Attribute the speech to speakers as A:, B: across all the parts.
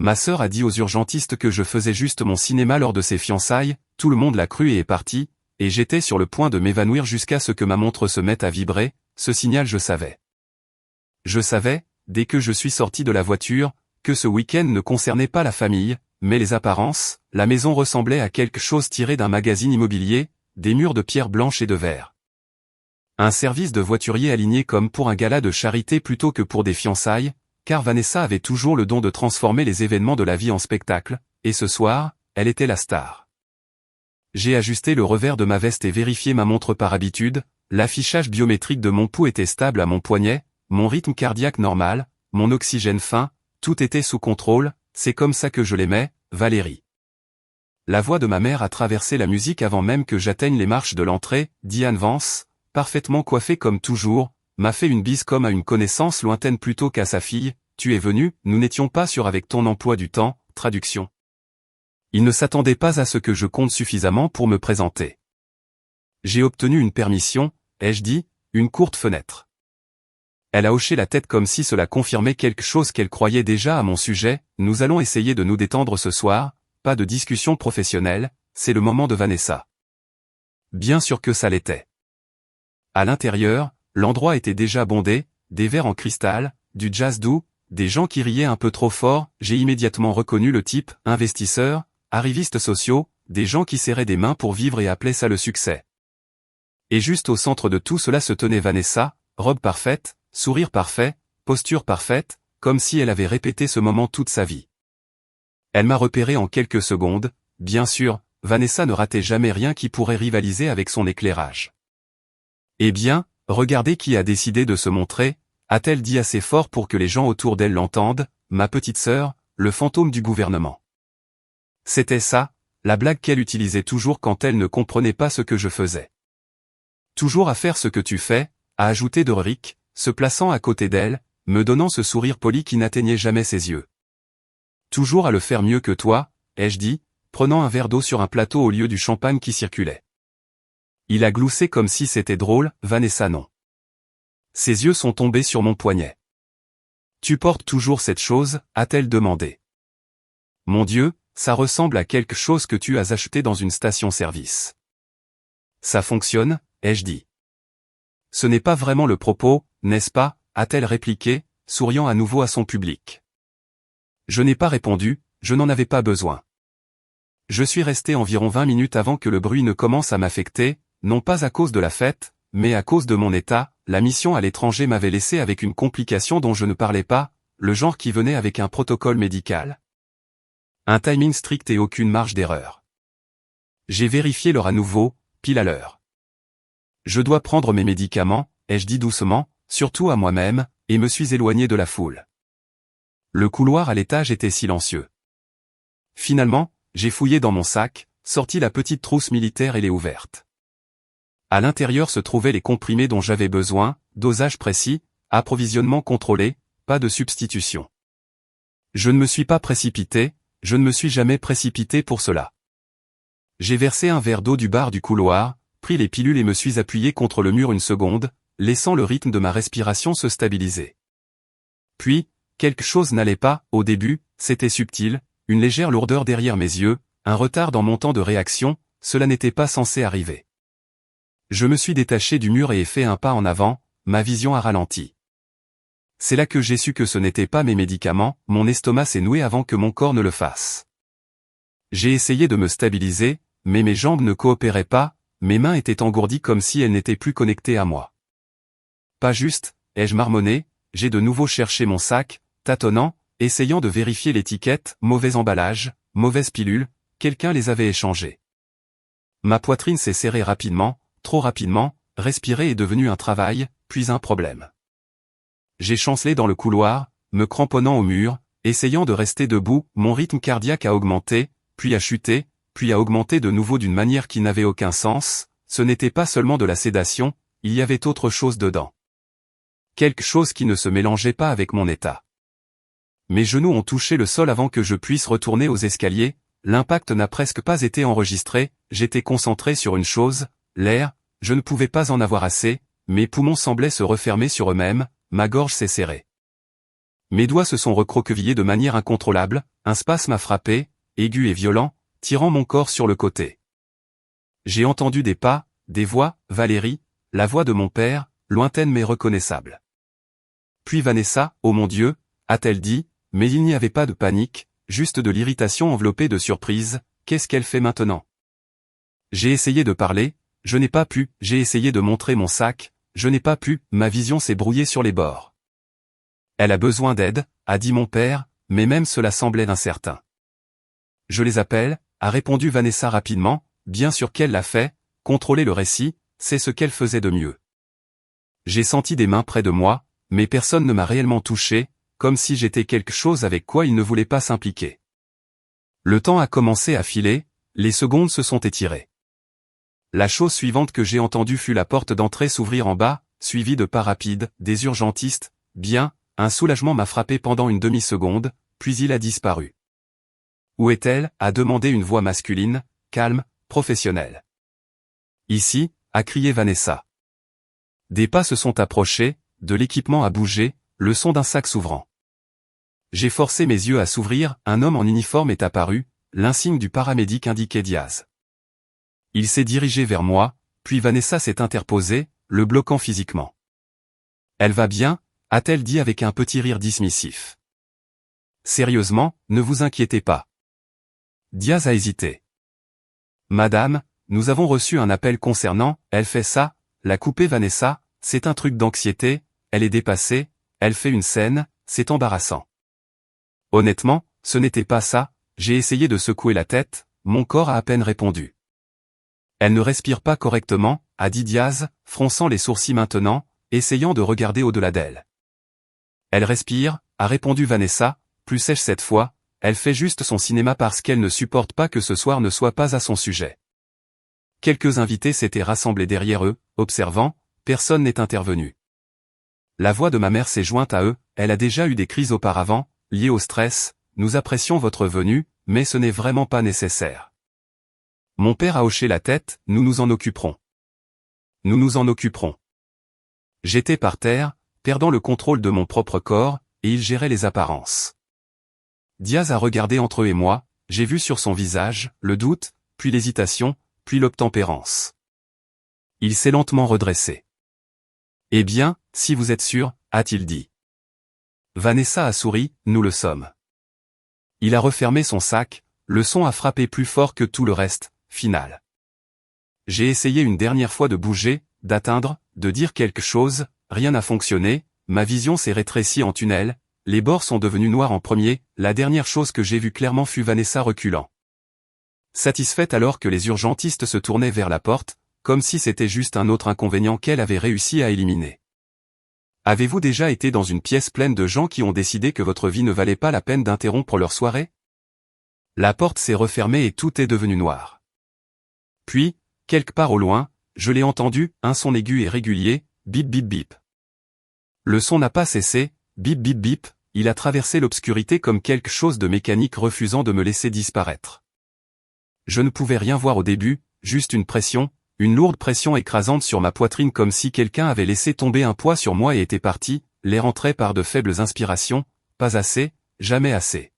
A: Ma sœur a dit aux urgentistes que je faisais juste mon cinéma lors de ses fiançailles, tout le monde l'a cru et est parti, et j'étais sur le point de m'évanouir jusqu'à ce que ma montre se mette à vibrer, ce signal je savais. Je savais, dès que je suis sorti de la voiture, que ce week-end ne concernait pas la famille, mais les apparences. La maison ressemblait à quelque chose tiré d'un magazine immobilier, des murs de pierre blanche et de verre. Un service de voiturier aligné comme pour un gala de charité plutôt que pour des fiançailles, car Vanessa avait toujours le don de transformer les événements de la vie en spectacle, et ce soir, elle était la star. J'ai ajusté le revers de ma veste et vérifié ma montre par habitude, l'affichage biométrique de mon pouls était stable à mon poignet, mon rythme cardiaque normal, mon oxygène fin, tout était sous contrôle, c'est comme ça que je l'aimais, Valérie. La voix de ma mère a traversé la musique avant même que j'atteigne les marches de l'entrée. Diane Vance, parfaitement coiffée comme toujours, m'a fait une bise comme à une connaissance lointaine plutôt qu'à sa fille. Tu es venu, nous n'étions pas sûrs avec ton emploi du temps. Traduction. Il ne s'attendait pas à ce que je compte suffisamment pour me présenter. J'ai obtenu une permission, ai-je dit, une courte fenêtre. Elle a hoché la tête comme si cela confirmait quelque chose qu'elle croyait déjà à mon sujet. Nous allons essayer de nous détendre ce soir, pas de discussion professionnelle, c'est le moment de Vanessa. Bien sûr que ça l'était. À l'intérieur, l'endroit était déjà bondé, des verres en cristal, du jazz doux, des gens qui riaient un peu trop fort. J'ai immédiatement reconnu le type, investisseurs, arrivistes sociaux, des gens qui serraient des mains pour vivre et appelaient ça le succès. Et juste au centre de tout cela se tenait Vanessa, robe parfaite, sourire parfait, posture parfaite, comme si elle avait répété ce moment toute sa vie. Elle m'a repéré en quelques secondes. Bien sûr, Vanessa ne ratait jamais rien qui pourrait rivaliser avec son éclairage. Eh bien, regardez qui a décidé de se montrer, a-t-elle dit assez fort pour que les gens autour d'elle l'entendent, ma petite sœur, le fantôme du gouvernement. C'était ça, la blague qu'elle utilisait toujours quand elle ne comprenait pas ce que je faisais. Toujours à faire ce que tu fais, a ajouté Doric, se plaçant à côté d'elle, me donnant ce sourire poli qui n'atteignait jamais ses yeux. Toujours à le faire mieux que toi, ai-je dit, prenant un verre d'eau sur un plateau au lieu du champagne qui circulait. Il a gloussé comme si c'était drôle, Vanessa non. Ses yeux sont tombés sur mon poignet. Tu portes toujours cette chose, a-t-elle demandé. Mon Dieu, ça ressemble à quelque chose que tu as acheté dans une station-service. Ça fonctionne, ai-je dit. Ce n'est pas vraiment le propos, n'est-ce pas, a-t-elle répliqué, souriant à nouveau à son public. Je n'ai pas répondu, je n'en avais pas besoin. Je suis resté environ 20 minutes avant que le bruit ne commence à m'affecter, non pas à cause de la fête, mais à cause de mon état. La mission à l'étranger m'avait laissé avec une complication dont je ne parlais pas, le genre qui venait avec un protocole médical. Un timing strict et aucune marge d'erreur. J'ai vérifié l'heure à nouveau, pile à l'heure. Je dois prendre mes médicaments, ai-je dit doucement, surtout à moi-même, et me suis éloigné de la foule. Le couloir à l'étage était silencieux. Finalement, j'ai fouillé dans mon sac, sorti la petite trousse militaire et l'ai ouverte. À l'intérieur se trouvaient les comprimés dont j'avais besoin, dosage précis, approvisionnement contrôlé, pas de substitution. Je ne me suis pas précipité, je ne me suis jamais précipité pour cela. J'ai versé un verre d'eau du bar du couloir, pris les pilules et me suis appuyé contre le mur une seconde, laissant le rythme de ma respiration se stabiliser. Puis, quelque chose n'allait pas. Au début, c'était subtil, une légère lourdeur derrière mes yeux, un retard dans mon temps de réaction, cela n'était pas censé arriver. Je me suis détaché du mur et ai fait un pas en avant, ma vision a ralenti. C'est là que j'ai su que ce n'était pas mes médicaments, mon estomac s'est noué avant que mon corps ne le fasse. J'ai essayé de me stabiliser, mais mes jambes ne coopéraient pas, mes mains étaient engourdies comme si elles n'étaient plus connectées à moi. Pas juste, ai-je marmonné, j'ai de nouveau cherché mon sac, tâtonnant, essayant de vérifier l'étiquette, mauvais emballage, mauvaise pilule, quelqu'un les avait échangés. Ma poitrine s'est serrée rapidement, trop rapidement, respirer est devenu un travail, puis un problème. J'ai chancelé dans le couloir, me cramponnant au mur, essayant de rester debout, mon rythme cardiaque a augmenté, puis a chuté, puis a augmenté de nouveau d'une manière qui n'avait aucun sens. Ce n'était pas seulement de la sédation, il y avait autre chose dedans. Quelque chose qui ne se mélangeait pas avec mon état. Mes genoux ont touché le sol avant que je puisse retourner aux escaliers, l'impact n'a presque pas été enregistré, j'étais concentré sur une chose, l'air, je ne pouvais pas en avoir assez, mes poumons semblaient se refermer sur eux-mêmes, ma gorge s'est serrée. Mes doigts se sont recroquevillés de manière incontrôlable, un spasme m'a frappé, aigu et violent, tirant mon corps sur le côté. J'ai entendu des pas, des voix, Valérie, la voix de mon père, lointaine mais reconnaissable. Puis Vanessa, oh mon Dieu, a-t-elle dit, mais il n'y avait pas de panique, juste de l'irritation enveloppée de surprise, qu'est-ce qu'elle fait maintenant? J'ai essayé de parler, je n'ai pas pu, j'ai essayé de montrer mon sac, je n'ai pas pu, ma vision s'est brouillée sur les bords. Elle a besoin d'aide, a dit mon père, mais même cela semblait incertain. Je les appelle, a répondu Vanessa rapidement, bien sûr qu'elle l'a fait, contrôler le récit, c'est ce qu'elle faisait de mieux. J'ai senti des mains près de moi, mais personne ne m'a réellement touché, comme si j'étais quelque chose avec quoi il ne voulait pas s'impliquer. Le temps a commencé à filer, les secondes se sont étirées. La chose suivante que j'ai entendue fut la porte d'entrée s'ouvrir en bas, suivie de pas rapides, des urgentistes, bien, un soulagement m'a frappé pendant une demi-seconde, puis il a disparu. Où est-elle? A demandé une voix masculine, calme, professionnelle. Ici, a crié Vanessa. Des pas se sont approchés, de l'équipement a bougé, le son d'un sac s'ouvrant. J'ai forcé mes yeux à s'ouvrir, un homme en uniforme est apparu, l'insigne du paramédic indiquait Diaz. Il s'est dirigé vers moi, puis Vanessa s'est interposée, le bloquant physiquement. Elle va bien, a-t-elle dit avec un petit rire dismissif. Sérieusement, ne vous inquiétez pas. Diaz a hésité. Madame, nous avons reçu un appel concernant, elle fait ça, l'a coupé Vanessa, c'est un truc d'anxiété, elle est dépassée, elle fait une scène, c'est embarrassant. Honnêtement, ce n'était pas ça, j'ai essayé de secouer la tête, mon corps a à peine répondu. Elle ne respire pas correctement, a dit Diaz, fronçant les sourcils maintenant, essayant de regarder au-delà d'elle. Elle respire, a répondu Vanessa, plus sèche cette fois, elle fait juste son cinéma parce qu'elle ne supporte pas que ce soir ne soit pas à son sujet. Quelques invités s'étaient rassemblés derrière eux, observant, personne n'est intervenu. La voix de ma mère s'est jointe à eux, elle a déjà eu des crises auparavant, liées au stress, nous apprécions votre venue, mais ce n'est vraiment pas nécessaire. Mon père a hoché la tête, nous nous en occuperons. Nous nous en occuperons. J'étais par terre, perdant le contrôle de mon propre corps, et il gérait les apparences. Diaz a regardé entre eux et moi, j'ai vu sur son visage, le doute, puis l'hésitation, puis l'obtempérance. Il s'est lentement redressé. Eh bien, si vous êtes sûr, a-t-il dit. Vanessa a souri, nous le sommes. Il a refermé son sac, le son a frappé plus fort que tout le reste, final. J'ai essayé une dernière fois de bouger, d'atteindre, de dire quelque chose, rien n'a fonctionné, ma vision s'est rétrécie en tunnel, les bords sont devenus noirs en premier, la dernière chose que j'ai vue clairement fut Vanessa reculant. Satisfaite alors que les urgentistes se tournaient vers la porte, comme si c'était juste un autre inconvénient qu'elle avait réussi à éliminer. Avez-vous déjà été dans une pièce pleine de gens qui ont décidé que votre vie ne valait pas la peine d'interrompre leur soirée? La porte s'est refermée et tout est devenu noir. Puis, quelque part au loin, je l'ai entendu, un son aigu et régulier, bip bip bip. Le son n'a pas cessé, bip bip bip, il a traversé l'obscurité comme quelque chose de mécanique refusant de me laisser disparaître. Je ne pouvais rien voir au début, juste une pression, une lourde pression écrasante sur ma poitrine comme si quelqu'un avait laissé tomber un poids sur moi et était parti, l'air entrait par de faibles inspirations, pas assez, jamais assez.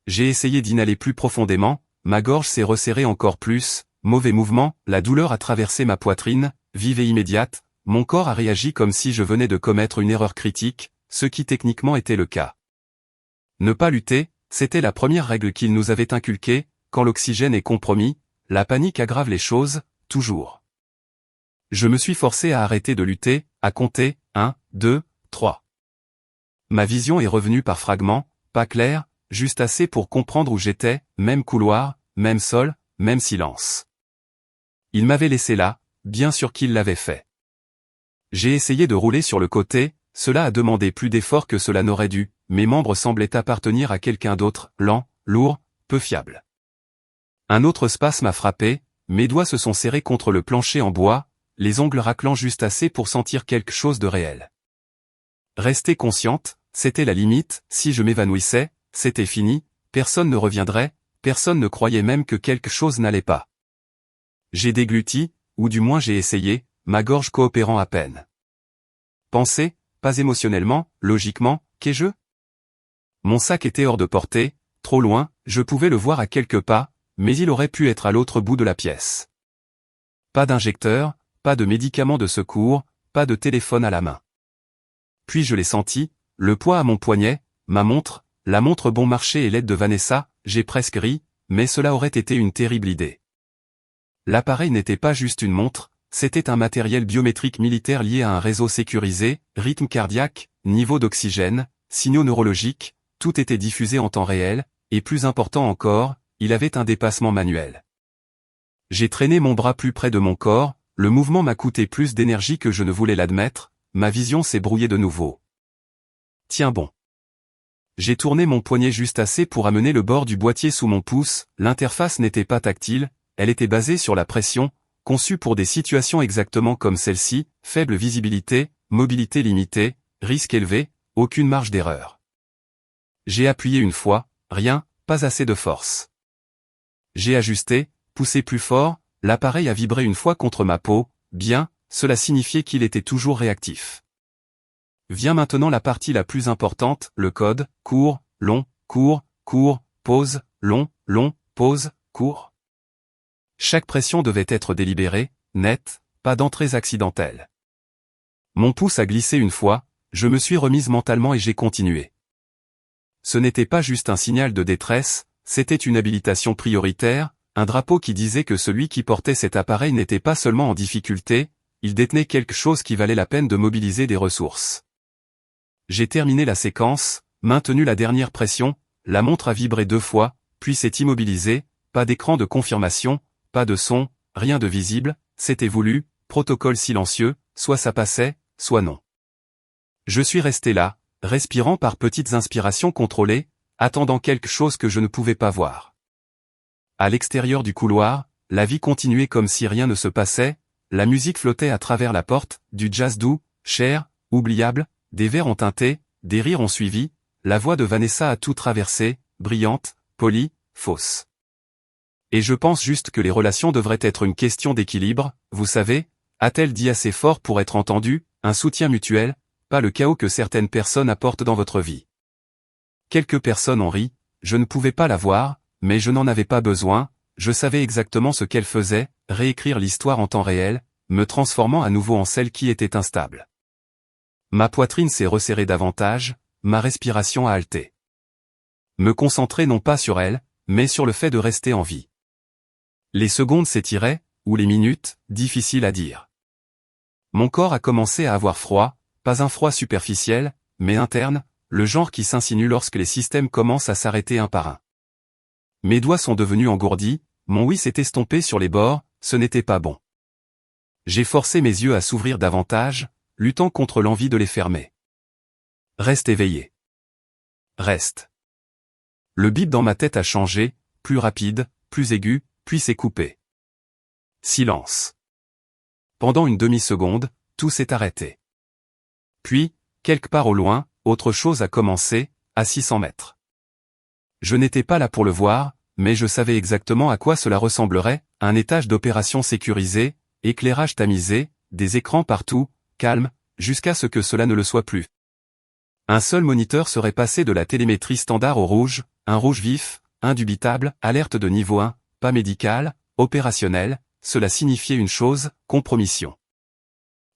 A: J'ai essayé d'inhaler plus profondément, ma gorge s'est resserrée encore plus, mauvais mouvement, la douleur a traversé ma poitrine, vive et immédiate, mon corps a réagi comme si je venais de commettre une erreur critique, ce qui techniquement était le cas. Ne pas lutter, c'était la première règle qu'ils nous avaient inculquée, quand l'oxygène est compromis, la panique aggrave les choses, toujours. Je me suis forcé à arrêter de lutter, à compter, 1, 2, 3. Ma vision est revenue par fragments, pas claire, juste assez pour comprendre où j'étais, même couloir, même sol, même silence. Il m'avait laissé là, bien sûr qu'il l'avait fait. J'ai essayé de rouler sur le côté, cela a demandé plus d'efforts que cela n'aurait dû, mes membres semblaient appartenir à quelqu'un d'autre, lent, lourd, peu fiable. Un autre spasme m'a frappé, mes doigts se sont serrés contre le plancher en bois, les ongles raclant juste assez pour sentir quelque chose de réel. Rester consciente, c'était la limite, si je m'évanouissais, c'était fini, personne ne reviendrait, personne ne croyait même que quelque chose n'allait pas. J'ai dégluti, ou du moins j'ai essayé, ma gorge coopérant à peine. Penser, pas émotionnellement, logiquement, qu'ai-je ? Mon sac était hors de portée, trop loin, je pouvais le voir à quelques pas, mais il aurait pu être à l'autre bout de la pièce. Pas d'injecteur, pas de médicaments de secours, pas de téléphone à la main. Puis je l'ai senti, le poids à mon poignet, ma montre, la montre bon marché et l'aide de Vanessa, j'ai presque ri, mais cela aurait été une terrible idée. L'appareil n'était pas juste une montre, c'était un matériel biométrique militaire lié à un réseau sécurisé, rythme cardiaque, niveau d'oxygène, signaux neurologiques, tout était diffusé en temps réel, et plus important encore, il avait un dépassement manuel. J'ai traîné mon bras plus près de mon corps, le mouvement m'a coûté plus d'énergie que je ne voulais l'admettre, ma vision s'est brouillée de nouveau. Tiens bon. J'ai tourné mon poignet juste assez pour amener le bord du boîtier sous mon pouce, l'interface n'était pas tactile, elle était basée sur la pression, conçue pour des situations exactement comme celle-ci, faible visibilité, mobilité limitée, risque élevé, aucune marge d'erreur. J'ai appuyé une fois, rien, pas assez de force. J'ai ajusté, poussé plus fort, l'appareil a vibré une fois contre ma peau, bien, cela signifiait qu'il était toujours réactif. Vient maintenant la partie la plus importante, le code, court, pause, long, pause, court. Chaque pression devait être délibérée, nette, pas d'entrées accidentelles. Mon pouce a glissé une fois, je me suis remise mentalement et j'ai continué. Ce n'était pas juste un signal de détresse, c'était une habilitation prioritaire, un drapeau qui disait que celui qui portait cet appareil n'était pas seulement en difficulté, il détenait quelque chose qui valait la peine de mobiliser des ressources. J'ai terminé la séquence, maintenu la dernière pression, la montre a vibré 2 fois, puis s'est immobilisée, pas d'écran de confirmation, pas de son, rien de visible, c'était voulu, protocole silencieux, soit ça passait, soit non. Je suis resté là, respirant par petites inspirations contrôlées, attendant quelque chose que je ne pouvais pas voir. À l'extérieur du couloir, la vie continuait comme si rien ne se passait, la musique flottait à travers la porte, du jazz doux, cher, oubliable, des vers ont teinté, des rires ont suivi, la voix de Vanessa a tout traversé, brillante, polie, fausse. Et je pense juste que les relations devraient être une question d'équilibre, vous savez, a-t-elle dit assez fort pour être entendue, un soutien mutuel, pas le chaos que certaines personnes apportent dans votre vie. Quelques personnes ont ri, je ne pouvais pas la voir, mais je n'en avais pas besoin, je savais exactement ce qu'elle faisait, réécrire l'histoire en temps réel, me transformant à nouveau en celle qui était instable. Ma poitrine s'est resserrée davantage, ma respiration a halté. Me concentrer non pas sur elle, mais sur le fait de rester en vie. Les secondes s'étiraient, ou les minutes, difficile à dire. Mon corps a commencé à avoir froid, pas un froid superficiel, mais interne, le genre qui s'insinue lorsque les systèmes commencent à s'arrêter un par un. Mes doigts sont devenus engourdis, mon oui s'est estompé sur les bords, ce n'était pas bon. J'ai forcé mes yeux à s'ouvrir davantage, luttant contre l'envie de les fermer. Reste éveillé. Reste. Le bip dans ma tête a changé, plus rapide, plus aigu, puis s'est coupé. Silence. Pendant une demi-seconde, tout s'est arrêté. Puis, quelque part au loin, autre chose a commencé, à 600 mètres. Je n'étais pas là pour le voir, mais je savais exactement à quoi cela ressemblerait, un étage d'opération sécurisé, éclairage tamisé, des écrans partout, calme, jusqu'à ce que cela ne le soit plus. Un seul moniteur serait passé de la télémétrie standard au rouge, un rouge vif, indubitable, alerte de niveau 1, pas médical, opérationnel, cela signifiait une chose, compromission.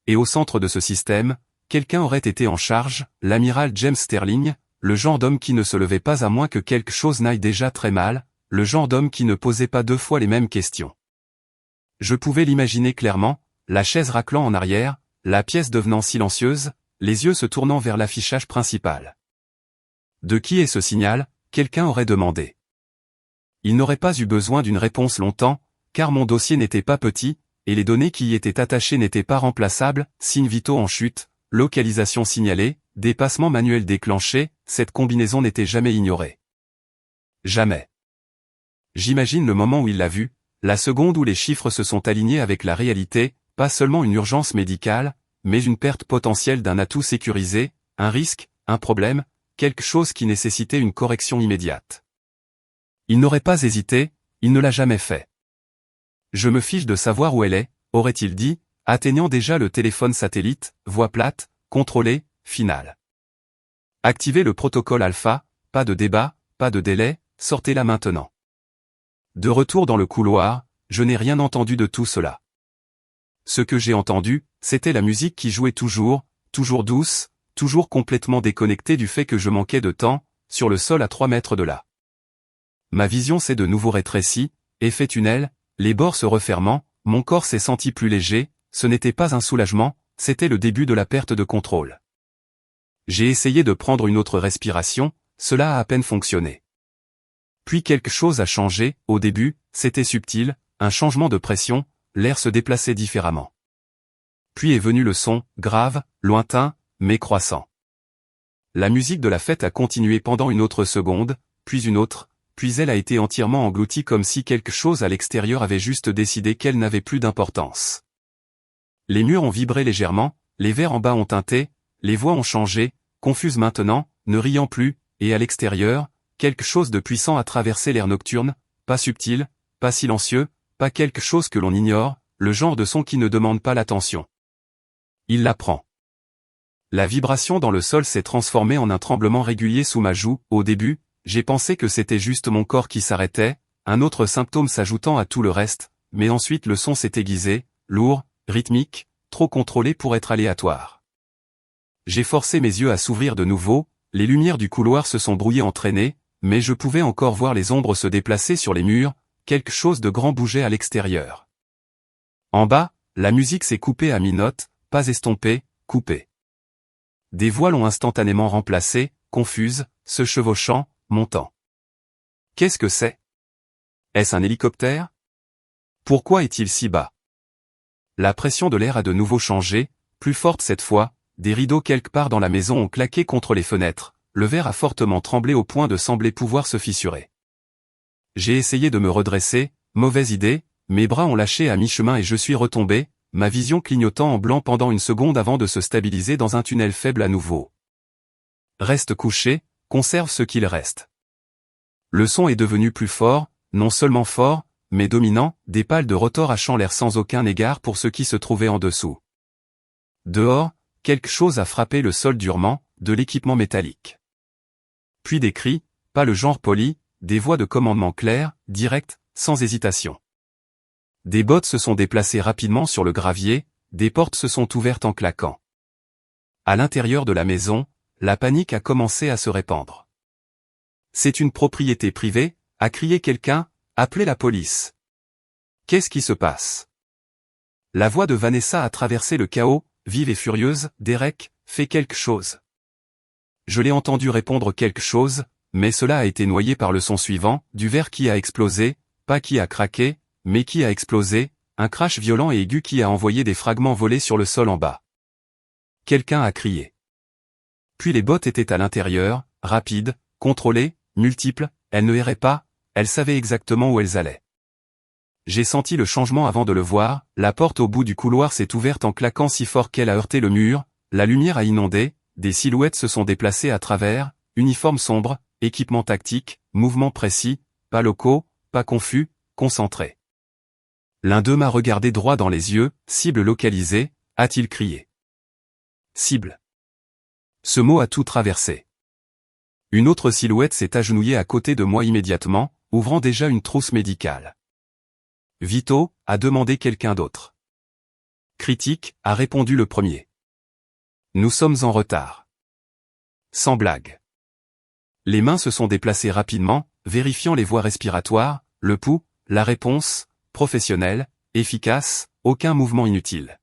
A: Et au centre de ce système, quelqu'un aurait été en charge, l'amiral James Sterling, le genre d'homme qui ne se levait pas à moins que quelque chose n'aille déjà très mal, le genre d'homme qui ne posait pas 2 fois les mêmes questions. Je pouvais l'imaginer clairement, la chaise raclant en arrière, la pièce devenant silencieuse, les yeux se tournant vers l'affichage principal. De qui est ce signal? Quelqu'un aurait demandé. Il n'aurait pas eu besoin d'une réponse longtemps, car mon dossier n'était pas petit, et les données qui y étaient attachées n'étaient pas remplaçables, signes vitaux en chute, localisation signalée, dépassement manuel déclenché, cette combinaison n'était jamais ignorée. Jamais. J'imagine le moment où il l'a vu, la seconde où les chiffres se sont alignés avec la réalité, pas seulement une urgence médicale, mais une perte potentielle d'un atout sécurisé, un risque, un problème, quelque chose qui nécessitait une correction immédiate. Il n'aurait pas hésité, il ne l'a jamais fait. Je me fiche de savoir où elle est, aurait-il dit, atteignant déjà le téléphone satellite, voix plate, contrôlée, finale. Activer le protocole alpha, pas de débat, pas de délai, sortez-la maintenant. De retour dans le couloir, je n'ai rien entendu de tout cela. Ce que j'ai entendu, c'était la musique qui jouait toujours douce, toujours complètement déconnectée du fait que je manquais de temps, sur le sol à 3 mètres de là. Ma vision s'est de nouveau rétrécie, effet tunnel, les bords se refermant, mon corps s'est senti plus léger, ce n'était pas un soulagement, c'était le début de la perte de contrôle. J'ai essayé de prendre une autre respiration, cela a à peine fonctionné. Puis quelque chose a changé, au début, c'était subtil, un changement de pression, l'air se déplaçait différemment. Puis est venu le son, grave, lointain, mais croissant. La musique de la fête a continué pendant une autre seconde, puis une autre, puis elle a été entièrement engloutie comme si quelque chose à l'extérieur avait juste décidé qu'elle n'avait plus d'importance. Les murs ont vibré légèrement, les verres en bas ont tinté, les voix ont changé, confuses maintenant, ne riant plus, et à l'extérieur, quelque chose de puissant a traversé l'air nocturne, pas subtil, pas silencieux, pas quelque chose que l'on ignore, le genre de son qui ne demande pas l'attention. Il la prend. La vibration dans le sol s'est transformée en un tremblement régulier sous ma joue. Au début, j'ai pensé que c'était juste mon corps qui s'arrêtait, un autre symptôme s'ajoutant à tout le reste, mais ensuite le son s'est aiguisé, lourd, rythmique, trop contrôlé pour être aléatoire. J'ai forcé mes yeux à s'ouvrir de nouveau, les lumières du couloir se sont brouillées entraînées, mais je pouvais encore voir les ombres se déplacer sur les murs, quelque chose de grand bougeait à l'extérieur. En bas, la musique s'est coupée à mi-note, pas estompée, coupée. Des voix l'ont instantanément remplacée, confuses, se chevauchant, montant. Qu'est-ce que c'est? Est-ce un hélicoptère? Pourquoi est-il si bas? La pression de l'air a de nouveau changé, plus forte cette fois, des rideaux quelque part dans la maison ont claqué contre les fenêtres, le verre a fortement tremblé au point de sembler pouvoir se fissurer. J'ai essayé de me redresser, mauvaise idée, mes bras ont lâché à mi-chemin et je suis retombé, ma vision clignotant en blanc pendant une seconde avant de se stabiliser dans un tunnel faible à nouveau. Reste couché, conserve ce qu'il reste. Le son est devenu plus fort, non seulement fort, mais dominant, des pales de rotor hachant l'air sans aucun égard pour ceux qui se trouvaient en dessous. Dehors, quelque chose a frappé le sol durement, de l'équipement métallique. Puis des cris, pas le genre poli, des voix de commandement claires, directes, sans hésitation. Des bottes se sont déplacées rapidement sur le gravier, des portes se sont ouvertes en claquant. À l'intérieur de la maison, la panique a commencé à se répandre. C'est une propriété privée, a crié quelqu'un, appelez la police. Qu'est-ce qui se passe? La voix de Vanessa a traversé le chaos, vive et furieuse, Derek, fais quelque chose. Je l'ai entendu répondre quelque chose, mais cela a été noyé par le son suivant, du verre qui a explosé, pas qui a craqué, mais qui a explosé, un crash violent et aigu qui a envoyé des fragments voler sur le sol en bas. Quelqu'un a crié. Puis les bottes étaient à l'intérieur, rapides, contrôlées, multiples, elles ne erraient pas, elles savaient exactement où elles allaient. J'ai senti le changement avant de le voir, la porte au bout du couloir s'est ouverte en claquant si fort qu'elle a heurté le mur, la lumière a inondé, des silhouettes se sont déplacées à travers, uniformes sombres, équipement tactique, mouvements précis, pas locaux, pas confus, concentrés. L'un d'eux m'a regardé droit dans les yeux, cible localisée, a-t-il crié. Cible. Ce mot a tout traversé. Une autre silhouette s'est agenouillée à côté de moi immédiatement, ouvrant déjà une trousse médicale. Vito, a demandé quelqu'un d'autre. Critique, a répondu le premier. Nous sommes en retard. Sans blague. Les mains se sont déplacées rapidement, vérifiant les voies respiratoires, le pouls, la réponse, professionnelle, efficace, aucun mouvement inutile.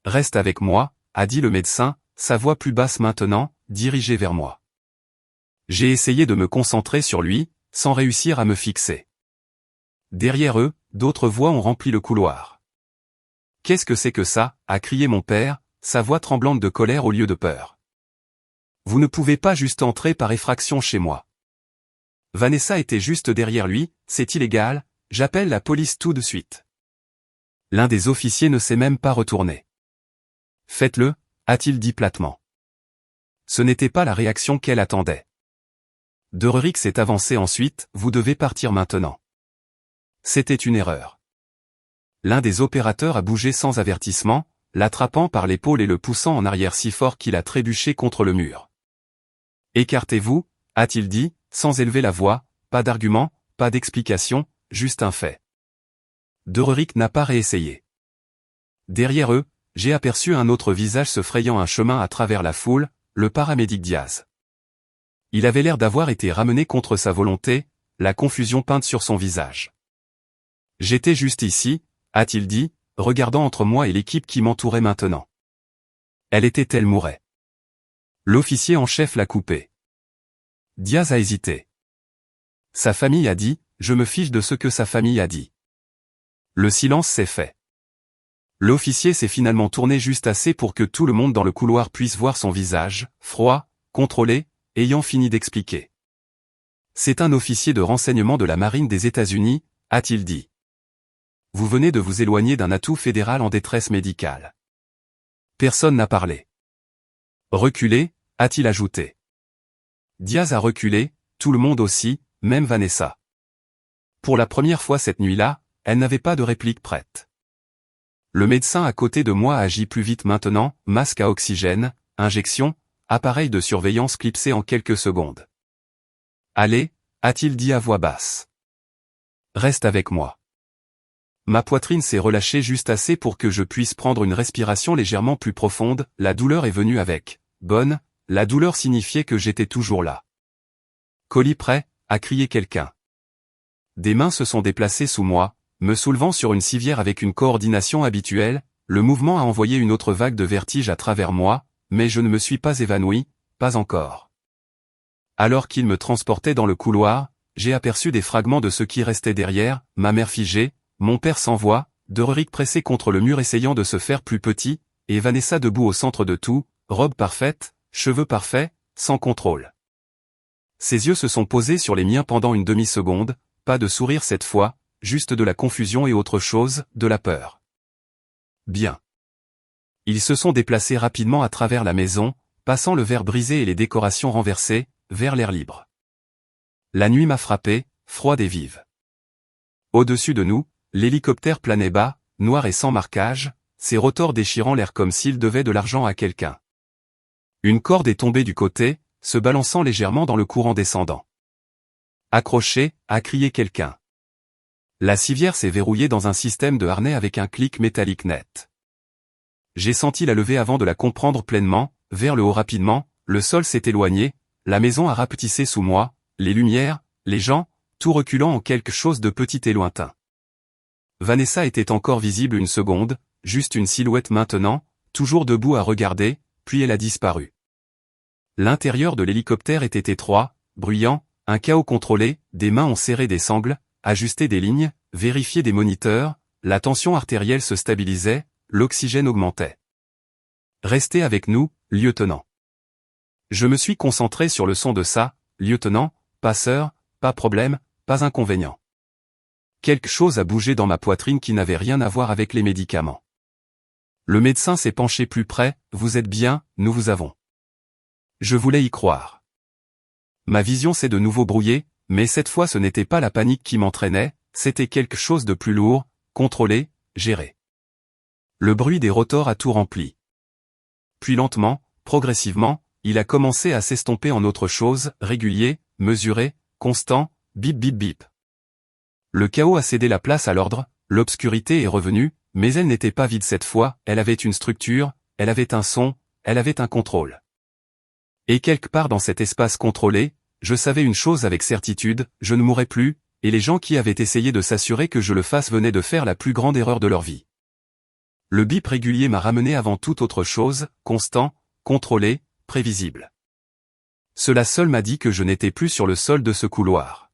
A: Reste avec moi, a dit le médecin, sa voix plus basse maintenant, dirigée vers moi. J'ai essayé de me concentrer sur lui, sans réussir à me fixer. Derrière eux, d'autres voix ont rempli le couloir. Qu'est-ce que c'est que ça, a crié mon père, sa voix tremblante de colère au lieu de peur. Vous ne pouvez pas juste entrer par effraction chez moi. Vanessa était juste derrière lui, c'est illégal, j'appelle la police tout de suite. L'un des officiers ne s'est même pas retourné. Faites-le, a-t-il dit platement. Ce n'était pas la réaction qu'elle attendait. Derrick s'est avancé ensuite, vous devez partir maintenant. C'était une erreur. L'un des opérateurs a bougé sans avertissement, l'attrapant par l'épaule et le poussant en arrière si fort qu'il a trébuché contre le mur. Écartez-vous, a-t-il dit, sans élever la voix, pas d'argument, pas d'explication, juste un fait. Derrick n'a pas réessayé. Derrière eux, j'ai aperçu un autre visage se frayant un chemin à travers la foule, le paramédic Diaz. Il avait l'air d'avoir été ramené contre sa volonté, la confusion peinte sur son visage. J'étais juste ici, a-t-il dit, regardant entre moi et l'équipe qui m'entourait maintenant. Elle était-elle mourait. L'officier en chef l'a coupé. Diaz a hésité. Sa famille a dit, je me fiche de ce que sa famille a dit. Le silence s'est fait. L'officier s'est finalement tourné juste assez pour que tout le monde dans le couloir puisse voir son visage, froid, contrôlé, ayant fini d'expliquer. C'est un officier de renseignement de la marine des États-Unis, a-t-il dit. Vous venez de vous éloigner d'un atout fédéral en détresse médicale. Personne n'a parlé. Reculez, a-t-il ajouté. Diaz a reculé, tout le monde aussi, même Vanessa. Pour la première fois cette nuit-là, elle n'avait pas de réplique prête. Le médecin à côté de moi agit plus vite maintenant, masque à oxygène, injection, appareil de surveillance clipsé en quelques secondes. Allez, a-t-il dit à voix basse. Reste avec moi. Ma poitrine s'est relâchée juste assez pour que je puisse prendre une respiration légèrement plus profonde, la douleur est venue avec. Bonne, la douleur signifiait que j'étais toujours là. Colis prêt, a crié quelqu'un. Des mains se sont déplacées sous moi, me soulevant sur une civière avec une coordination habituelle, le mouvement a envoyé une autre vague de vertige à travers moi, mais je ne me suis pas évanoui, pas encore. Alors qu'il me transportait dans le couloir, j'ai aperçu des fragments de ce qui restait derrière, ma mère figée, mon père sans voix, Derrick pressé contre le mur essayant de se faire plus petit, et Vanessa debout au centre de tout, robe parfaite, cheveux parfaits, sans contrôle. Ses yeux se sont posés sur les miens pendant une demi-seconde, pas de sourire cette fois, juste de la confusion et autre chose, de la peur. Bien. Ils se sont déplacés rapidement à travers la maison, passant le verre brisé et les décorations renversées, vers l'air libre. La nuit m'a frappé, froide et vive. Au-dessus de nous, l'hélicoptère planait bas, noir et sans marquage, ses rotors déchirant l'air comme s'il devait de l'argent à quelqu'un. Une corde est tombée du côté, se balançant légèrement dans le courant descendant. Accroché, a crié quelqu'un. La civière s'est verrouillée dans un système de harnais avec un clic métallique net. J'ai senti la lever avant de la comprendre pleinement, vers le haut rapidement, le sol s'est éloigné, la maison a rapetissé sous moi, les lumières, les gens, tout reculant en quelque chose de petit et lointain. Vanessa était encore visible une seconde, juste une silhouette maintenant, toujours debout à regarder, puis elle a disparu. L'intérieur de l'hélicoptère était étroit, bruyant, un chaos contrôlé, des mains ont serré des sangles, ajusté des lignes, vérifié des moniteurs, la tension artérielle se stabilisait, l'oxygène augmentait. Restez avec nous, lieutenant. Je me suis concentré sur le son de ça, lieutenant, passeur, pas problème, pas inconvénient. Quelque chose a bougé dans ma poitrine qui n'avait rien à voir avec les médicaments. Le médecin s'est penché plus près, vous êtes bien, nous vous avons. Je voulais y croire. Ma vision s'est de nouveau brouillée, mais cette fois ce n'était pas la panique qui m'entraînait, c'était quelque chose de plus lourd, contrôlé, géré. Le bruit des rotors a tout rempli. Puis lentement, progressivement, il a commencé à s'estomper en autre chose, régulier, mesuré, constant, bip bip bip. Le chaos a cédé la place à l'ordre, l'obscurité est revenue, mais elle n'était pas vide cette fois, elle avait une structure, elle avait un son, elle avait un contrôle. Et quelque part dans cet espace contrôlé, je savais une chose avec certitude, je ne mourrais plus, et les gens qui avaient essayé de s'assurer que je le fasse venaient de faire la plus grande erreur de leur vie. Le bip régulier m'a ramené avant toute autre chose, constant, contrôlé, prévisible. Cela seul m'a dit que je n'étais plus sur le sol de ce couloir.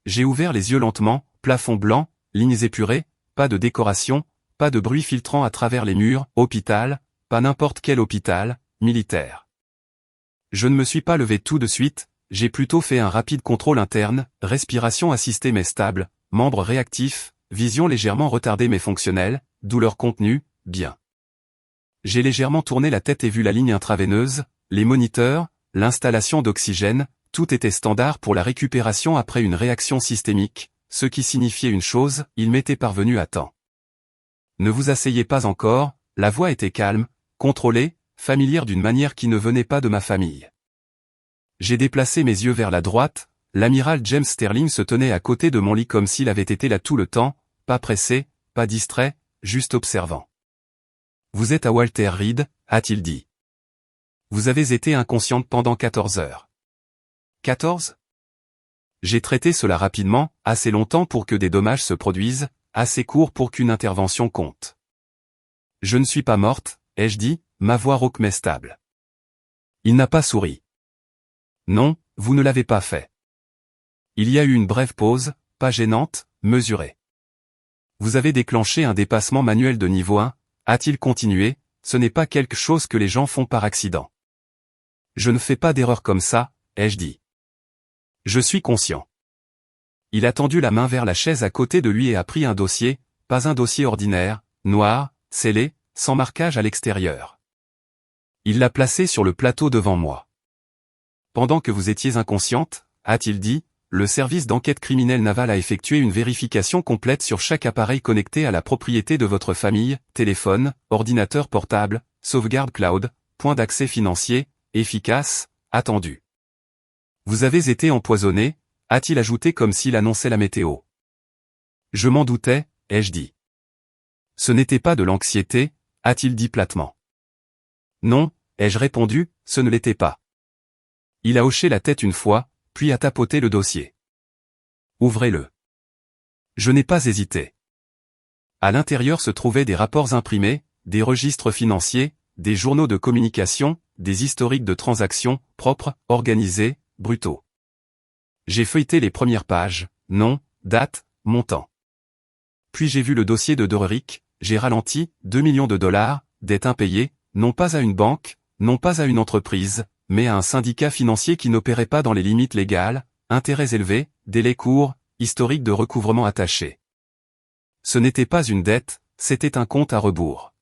A: J'ai ouvert les yeux lentement, plafond blanc, lignes épurées, pas de décoration, pas de bruit filtrant à travers les murs, hôpital, pas n'importe quel hôpital, militaire. Je ne me suis pas levé tout de suite, j'ai plutôt fait un rapide contrôle interne, respiration assistée mais stable, membres réactifs, vision légèrement retardée mais fonctionnelle, douleur contenue, bien. J'ai légèrement tourné la tête et vu la ligne intraveineuse, les moniteurs, l'installation d'oxygène, tout était standard pour la récupération après une réaction systémique, ce qui signifiait une chose, il m'était parvenu à temps. Ne vous asseyez pas encore, la voix était calme, contrôlée, familière d'une manière qui ne venait pas de ma famille. J'ai déplacé mes yeux vers la droite, l'amiral James Sterling se tenait à côté de mon lit comme s'il avait été là tout le temps, pas pressé, pas distrait, juste observant. Vous êtes à Walter Reed, a-t-il dit. Vous avez été inconsciente pendant 14 heures. 14 ? J'ai traité cela rapidement, assez longtemps pour que des dommages se produisent, assez court pour qu'une intervention compte. Je ne suis pas morte, ai-je dit, ma voix rauque mais stable. Il n'a pas souri. Non, vous ne l'avez pas fait. Il y a eu une brève pause, pas gênante, mesurée. Vous avez déclenché un dépassement manuel de niveau 1, a-t-il continué, ce n'est pas quelque chose que les gens font par accident. Je ne fais pas d'erreur comme ça, ai-je dit. Je suis conscient. Il a tendu la main vers la chaise à côté de lui et a pris un dossier, pas un dossier ordinaire, noir, scellé, sans marquage à l'extérieur. Il l'a placé sur le plateau devant moi. Pendant que vous étiez inconsciente, a-t-il dit, le service d'enquête criminelle navale a effectué une vérification complète sur chaque appareil connecté à la propriété de votre famille, téléphone, ordinateur portable, sauvegarde cloud, point d'accès financier, efficace, attendu. Vous avez été empoisonné, a-t-il ajouté comme s'il annonçait la météo. Je m'en doutais, ai-je dit. Ce n'était pas de l'anxiété, a-t-il dit platement. Non, ai-je répondu, ce ne l'était pas. Il a hoché la tête une fois, puis a tapoté le dossier. Ouvrez-le. Je n'ai pas hésité. À l'intérieur se trouvaient des rapports imprimés, des registres financiers, des journaux de communication, des historiques de transactions, propres, organisés, brutaux. J'ai feuilleté les premières pages, nom, date, montant. Puis j'ai vu le dossier de Dorerick, j'ai ralenti, 2 millions de dollars, dettes impayées, non pas à une banque, non pas à une entreprise, mais à un syndicat financier qui n'opérait pas dans les limites légales, intérêts élevés, délais courts, historique de recouvrement attaché. Ce n'était pas une dette, c'était un compte à rebours.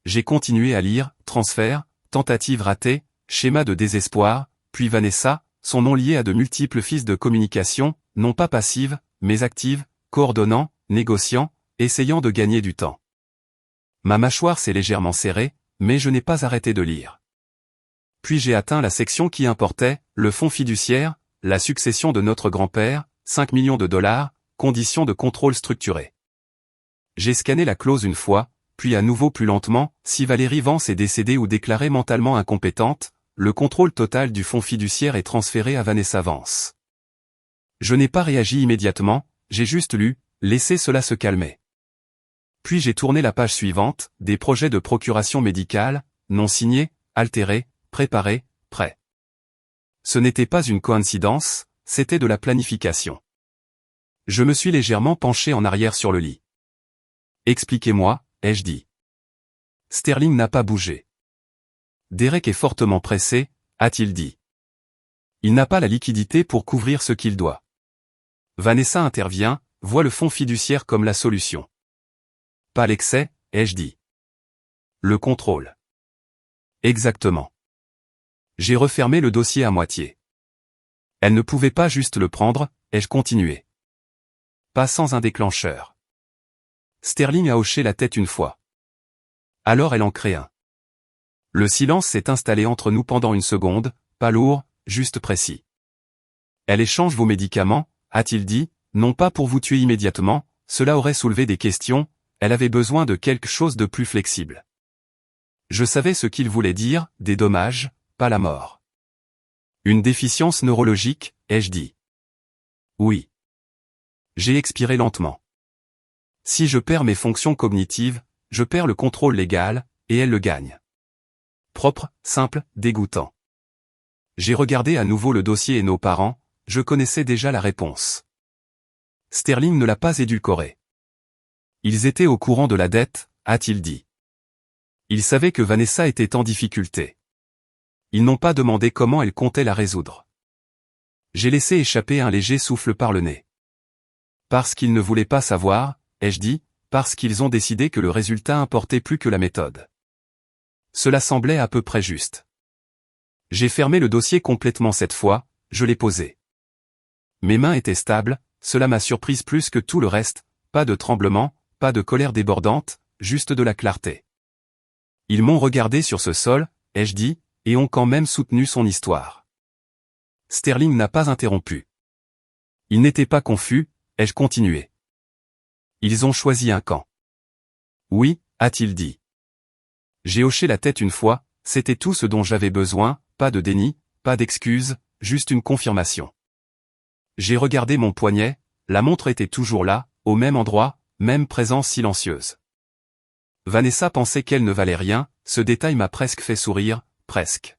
A: J'ai continué à lire, transfert, tentative ratée, schéma de désespoir, puis Vanessa, son nom lié à de multiples fils de communication, non pas passives, mais actives, coordonnant, négociant, essayant de gagner du temps. Ma mâchoire s'est légèrement serrée, mais je n'ai pas arrêté de lire. Puis j'ai atteint la section qui importait, le fonds fiduciaire, la succession de notre grand-père, 5 millions de dollars, conditions de contrôle structurées. J'ai scanné la clause une fois, puis à nouveau plus lentement, si Valérie Vance est décédée ou déclarée mentalement incompétente, le contrôle total du fonds fiduciaire est transféré à Vanessa Vance. Je n'ai pas réagi immédiatement, j'ai juste lu, laissé cela se calmer. Puis j'ai tourné la page suivante, des projets de procuration médicale, non signés, altérés, préparés, prêts. Ce n'était pas une coïncidence, c'était de la planification. Je me suis légèrement penché en arrière sur le lit. Expliquez-moi, ai-je dit. Sterling n'a pas bougé. Derek est fortement pressé, a-t-il dit. Il n'a pas la liquidité pour couvrir ce qu'il doit. Vanessa intervient, voit le fonds fiduciaire comme la solution. Pas l'excès, ai-je dit. Le contrôle. Exactement. J'ai refermé le dossier à moitié. Elle ne pouvait pas juste le prendre, ai-je continué. Pas sans un déclencheur. Sterling a hoché la tête une fois. Alors elle en crée un. Le silence s'est installé entre nous pendant une seconde, pas lourd, juste précis. Elle échange vos médicaments, a-t-il dit, non pas pour vous tuer immédiatement, cela aurait soulevé des questions, elle avait besoin de quelque chose de plus flexible. Je savais ce qu'il voulait dire, des dommages, pas la mort. Une déficience neurologique, ai-je dit. Oui. J'ai expiré lentement. Si je perds mes fonctions cognitives, je perds le contrôle légal, et elle le gagne. Propre, simple, dégoûtant. J'ai regardé à nouveau le dossier et nos parents, je connaissais déjà la réponse. Sterling ne l'a pas édulcoré. Ils étaient au courant de la dette, a-t-il dit. Ils savaient que Vanessa était en difficulté. Ils n'ont pas demandé comment elle comptait la résoudre. J'ai laissé échapper un léger souffle par le nez. Parce qu'ils ne voulaient pas savoir, ai-je dit, parce qu'ils ont décidé que le résultat importait plus que la méthode. Cela semblait à peu près juste. J'ai fermé le dossier complètement cette fois, je l'ai posé. Mes mains étaient stables, cela m'a surprise plus que tout le reste, pas de tremblement, pas de colère débordante, juste de la clarté. Ils m'ont regardé sur ce sol, ai-je dit, et ont quand même soutenu son histoire. Sterling n'a pas interrompu. Il n'était pas confus, ai-je continué. Ils ont choisi un camp. Oui, a-t-il dit. J'ai hoché la tête une fois, c'était tout ce dont j'avais besoin, pas de déni, pas d'excuse, juste une confirmation. J'ai regardé mon poignet, la montre était toujours là, au même endroit, même présence silencieuse. Vanessa pensait qu'elle ne valait rien, ce détail m'a presque fait sourire, presque.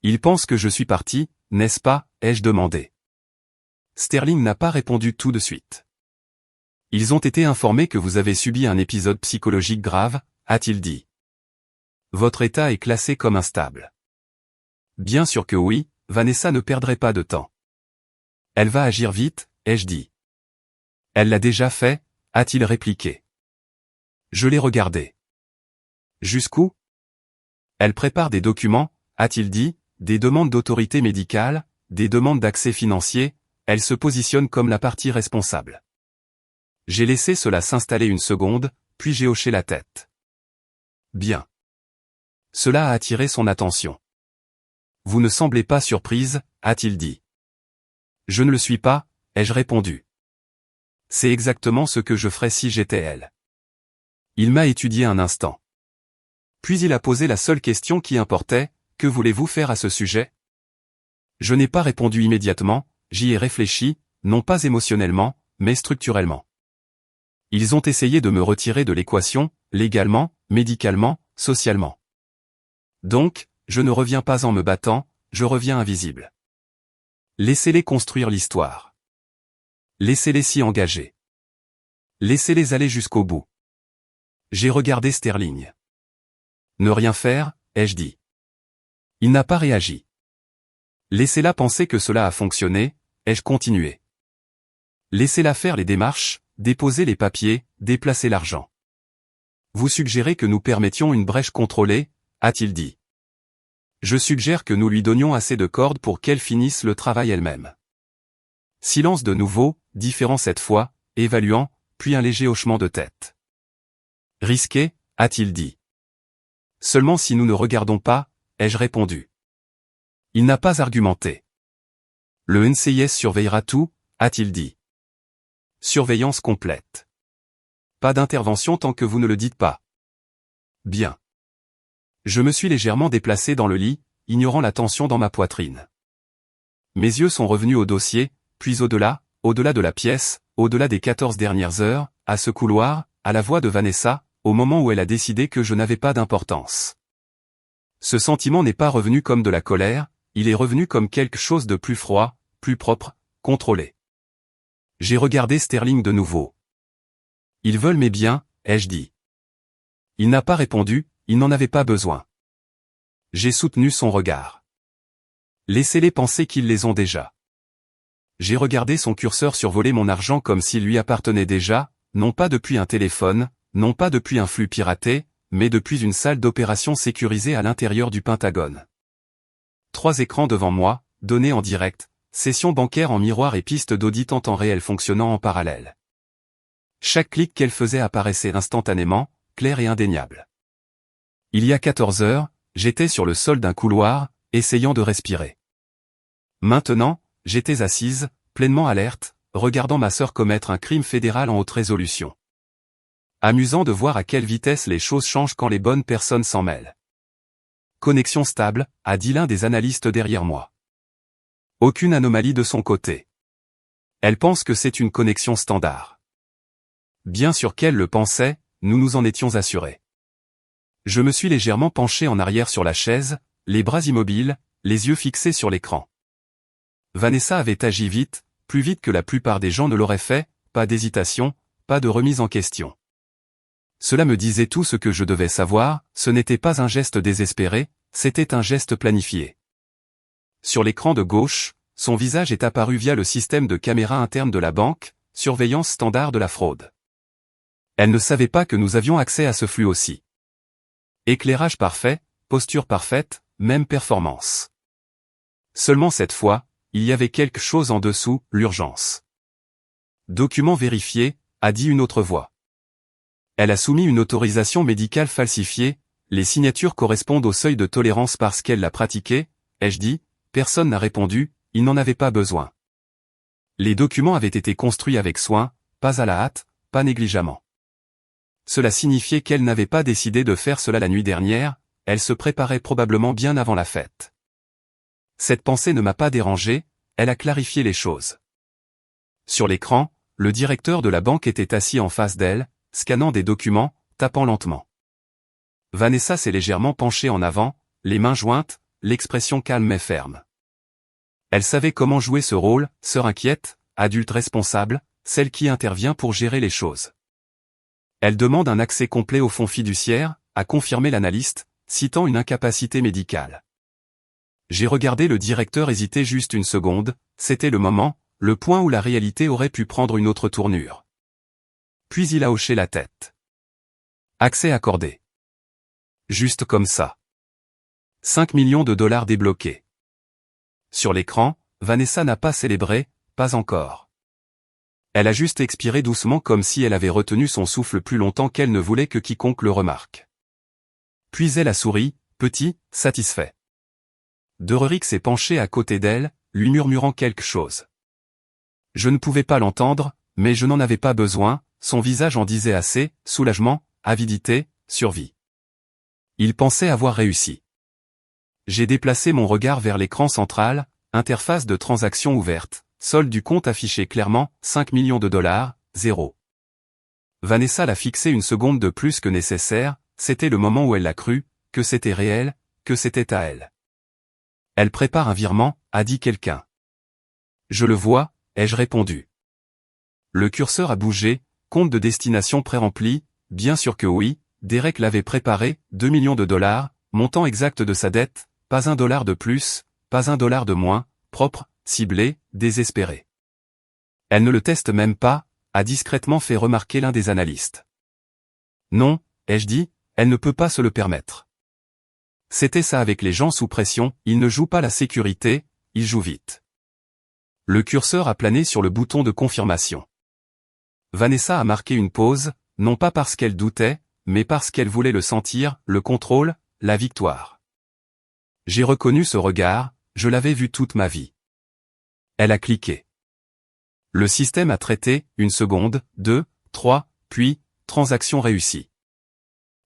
A: Il pense que je suis parti, n'est-ce pas, ai-je demandé. Sterling n'a pas répondu tout de suite. Ils ont été informés que vous avez subi un épisode psychologique grave, a-t-il dit. Votre état est classé comme instable. Bien sûr que oui, Vanessa ne perdrait pas de temps. Elle va agir vite, ai-je dit. Elle l'a déjà fait, a-t-il répliqué. Je l'ai regardé. Jusqu'où? Elle prépare des documents, a-t-il dit, des demandes d'autorité médicale, des demandes d'accès financier, elle se positionne comme la partie responsable. J'ai laissé cela s'installer une seconde, puis j'ai hoché la tête. Bien. Cela a attiré son attention. Vous ne semblez pas surprise, a-t-il dit. Je ne le suis pas, ai-je répondu. C'est exactement ce que je ferais si j'étais elle. Il m'a étudié un instant. Puis il a posé la seule question qui importait, que voulez-vous faire à ce sujet? Je n'ai pas répondu immédiatement, j'y ai réfléchi, non pas émotionnellement, mais structurellement. Ils ont essayé de me retirer de l'équation, légalement, médicalement, socialement. Donc, je ne reviens pas en me battant, je reviens invisible. Laissez-les construire l'histoire. Laissez-les s'y engager. Laissez-les aller jusqu'au bout. J'ai regardé Sterling. Ne rien faire, ai-je dit. Il n'a pas réagi. Laissez-la penser que cela a fonctionné, ai-je continué. Laissez-la faire les démarches, déposer les papiers, déplacer l'argent. Vous suggérez que nous permettions une brèche contrôlée, a-t-il dit. Je suggère que nous lui donnions assez de cordes pour qu'elle finisse le travail elle-même. Silence de nouveau, différent cette fois, évaluant, puis un léger hochement de tête. Risqué, a-t-il dit. Seulement si nous ne regardons pas, ai-je répondu. Il n'a pas argumenté. Le NCIS surveillera tout, a-t-il dit. Surveillance complète. Pas d'intervention tant que vous ne le dites pas. Bien. Je me suis légèrement déplacé dans le lit, ignorant la tension dans ma poitrine. Mes yeux sont revenus au dossier, puis au-delà de la pièce, au-delà des 14 dernières heures, à ce couloir, à la voix de Vanessa, au moment où elle a décidé que je n'avais pas d'importance. Ce sentiment n'est pas revenu comme de la colère, il est revenu comme quelque chose de plus froid, plus propre, contrôlé. J'ai regardé Sterling de nouveau. Ils veulent mes biens, ai-je dit. Il n'a pas répondu, il n'en avait pas besoin. J'ai soutenu son regard. Laissez-les penser qu'ils les ont déjà. J'ai regardé son curseur survoler mon argent comme s'il lui appartenait déjà, non pas depuis un téléphone, non pas depuis un flux piraté, mais depuis une salle d'opération sécurisée à l'intérieur du Pentagone. 3 écrans devant moi, données en direct, session bancaire en miroir et piste d'audit en temps réel fonctionnant en parallèle. Chaque clic qu'elle faisait apparaissait instantanément, clair et indéniable. Il y a 14 heures, j'étais sur le sol d'un couloir, essayant de respirer. Maintenant, j'étais assise, pleinement alerte, regardant ma sœur commettre un crime fédéral en haute résolution. Amusant de voir à quelle vitesse les choses changent quand les bonnes personnes s'en mêlent. Connexion stable, a dit l'un des analystes derrière moi. Aucune anomalie de son côté. Elle pense que c'est une connexion standard. Bien sûr qu'elle le pensait, nous nous en étions assurés. Je me suis légèrement penché en arrière sur la chaise, les bras immobiles, les yeux fixés sur l'écran. Vanessa avait agi vite, plus vite que la plupart des gens ne l'auraient fait, pas d'hésitation, pas de remise en question. Cela me disait tout ce que je devais savoir, ce n'était pas un geste désespéré, c'était un geste planifié. Sur l'écran de gauche, son visage est apparu via le système de caméra interne de la banque, surveillance standard de la fraude. Elle ne savait pas que nous avions accès à ce flux aussi. Éclairage parfait, posture parfaite, même performance. Seulement cette fois, il y avait quelque chose en dessous, l'urgence. Document vérifié, a dit une autre voix. Elle a soumis une autorisation médicale falsifiée, les signatures correspondent au seuil de tolérance parce qu'elle l'a pratiqué, ai-je dit, personne n'a répondu, il n'en avait pas besoin. Les documents avaient été construits avec soin, pas à la hâte, pas négligemment. Cela signifiait qu'elle n'avait pas décidé de faire cela la nuit dernière, elle se préparait probablement bien avant la fête. Cette pensée ne m'a pas dérangé, elle a clarifié les choses. Sur l'écran, le directeur de la banque était assis en face d'elle, scannant des documents, tapant lentement. Vanessa s'est légèrement penchée en avant, les mains jointes, l'expression calme mais ferme. Elle savait comment jouer ce rôle, sœur inquiète, adulte responsable, celle qui intervient pour gérer les choses. Elle demande un accès complet au fonds fiduciaire, a confirmé l'analyste, citant une incapacité médicale. J'ai regardé le directeur hésiter juste une seconde, c'était le moment, le point où la réalité aurait pu prendre une autre tournure. Puis il a hoché la tête. Accès accordé. Juste comme ça. 5 millions de dollars débloqués. Sur l'écran, Vanessa n'a pas célébré, pas encore. Elle a juste expiré doucement comme si elle avait retenu son souffle plus longtemps qu'elle ne voulait que quiconque le remarque. Puis elle a souri, petit, satisfait. Dererik s'est penché à côté d'elle, lui murmurant quelque chose. Je ne pouvais pas l'entendre, mais je n'en avais pas besoin, son visage en disait assez, soulagement, avidité, survie. Il pensait avoir réussi. J'ai déplacé mon regard vers l'écran central, interface de transaction ouverte, solde du compte affiché clairement, 5 millions de dollars, 0. Vanessa l'a fixé une seconde de plus que nécessaire, c'était le moment où elle l'a cru, que c'était réel, que c'était à elle. Elle prépare un virement, a dit quelqu'un. Je le vois, ai-je répondu. Le curseur a bougé, compte de destination pré-rempli, bien sûr que oui, Derek l'avait préparé, 2 millions de dollars, montant exact de sa dette, pas un dollar de plus, pas un dollar de moins, propre, ciblé, désespéré. Elle ne le teste même pas, a discrètement fait remarquer l'un des analystes. Non, ai-je dit, elle ne peut pas se le permettre. C'était ça avec les gens sous pression, ils ne jouent pas la sécurité, ils jouent vite. Le curseur a plané sur le bouton de confirmation. Vanessa a marqué une pause, non pas parce qu'elle doutait, mais parce qu'elle voulait le sentir, le contrôle, la victoire. J'ai reconnu ce regard, je l'avais vu toute ma vie. Elle a cliqué. Le système a traité, 1 seconde, 2, 3, puis, transaction réussie.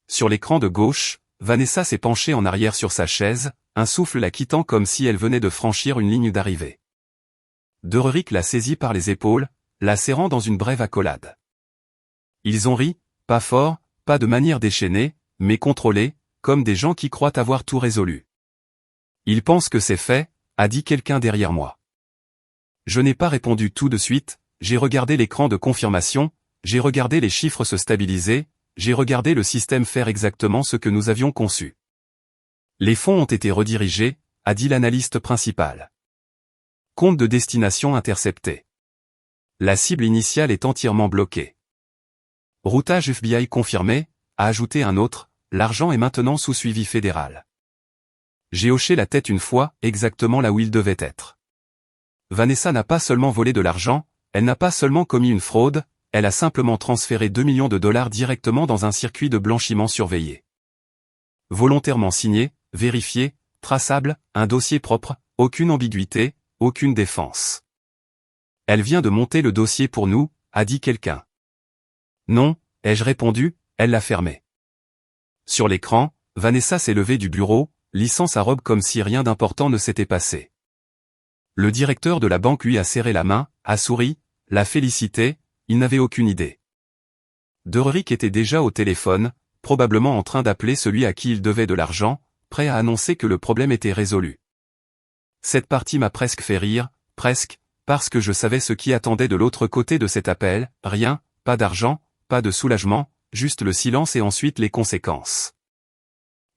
A: Sur l'écran de gauche, Vanessa s'est penchée en arrière sur sa chaise, un souffle la quittant comme si elle venait de franchir une ligne d'arrivée. Dererik l'a saisie par les épaules, la serrant dans une brève accolade. Ils ont ri, pas fort, pas de manière déchaînée, mais contrôlée, comme des gens qui croient avoir tout résolu. Ils pensent que c'est fait, a dit quelqu'un derrière moi. Je n'ai pas répondu tout de suite, j'ai regardé l'écran de confirmation, j'ai regardé les chiffres se stabiliser, j'ai regardé le système faire exactement ce que nous avions conçu. Les fonds ont été redirigés, a dit l'analyste principal. Compte de destination intercepté. La cible initiale est entièrement bloquée. Routage FBI confirmé, a ajouté un autre, l'argent est maintenant sous suivi fédéral. J'ai hoché la tête une fois, exactement là où il devait être. Vanessa n'a pas seulement volé de l'argent, elle n'a pas seulement commis une fraude, elle a simplement transféré 2 millions de dollars directement dans un circuit de blanchiment surveillé. Volontairement signé, vérifié, traçable, un dossier propre, aucune ambiguïté, aucune défense. Elle vient de monter le dossier pour nous, a dit quelqu'un. Non, ai-je répondu, elle l'a fermé. Sur l'écran, Vanessa s'est levée du bureau, lissant sa robe comme si rien d'important ne s'était passé. Le directeur de la banque lui a serré la main, a souri, l'a félicité, il n'avait aucune idée. Dererik était déjà au téléphone, probablement en train d'appeler celui à qui il devait de l'argent, prêt à annoncer que le problème était résolu. Cette partie m'a presque fait rire, presque, parce que je savais ce qui attendait de l'autre côté de cet appel, rien, pas d'argent, pas de soulagement, juste le silence et ensuite les conséquences.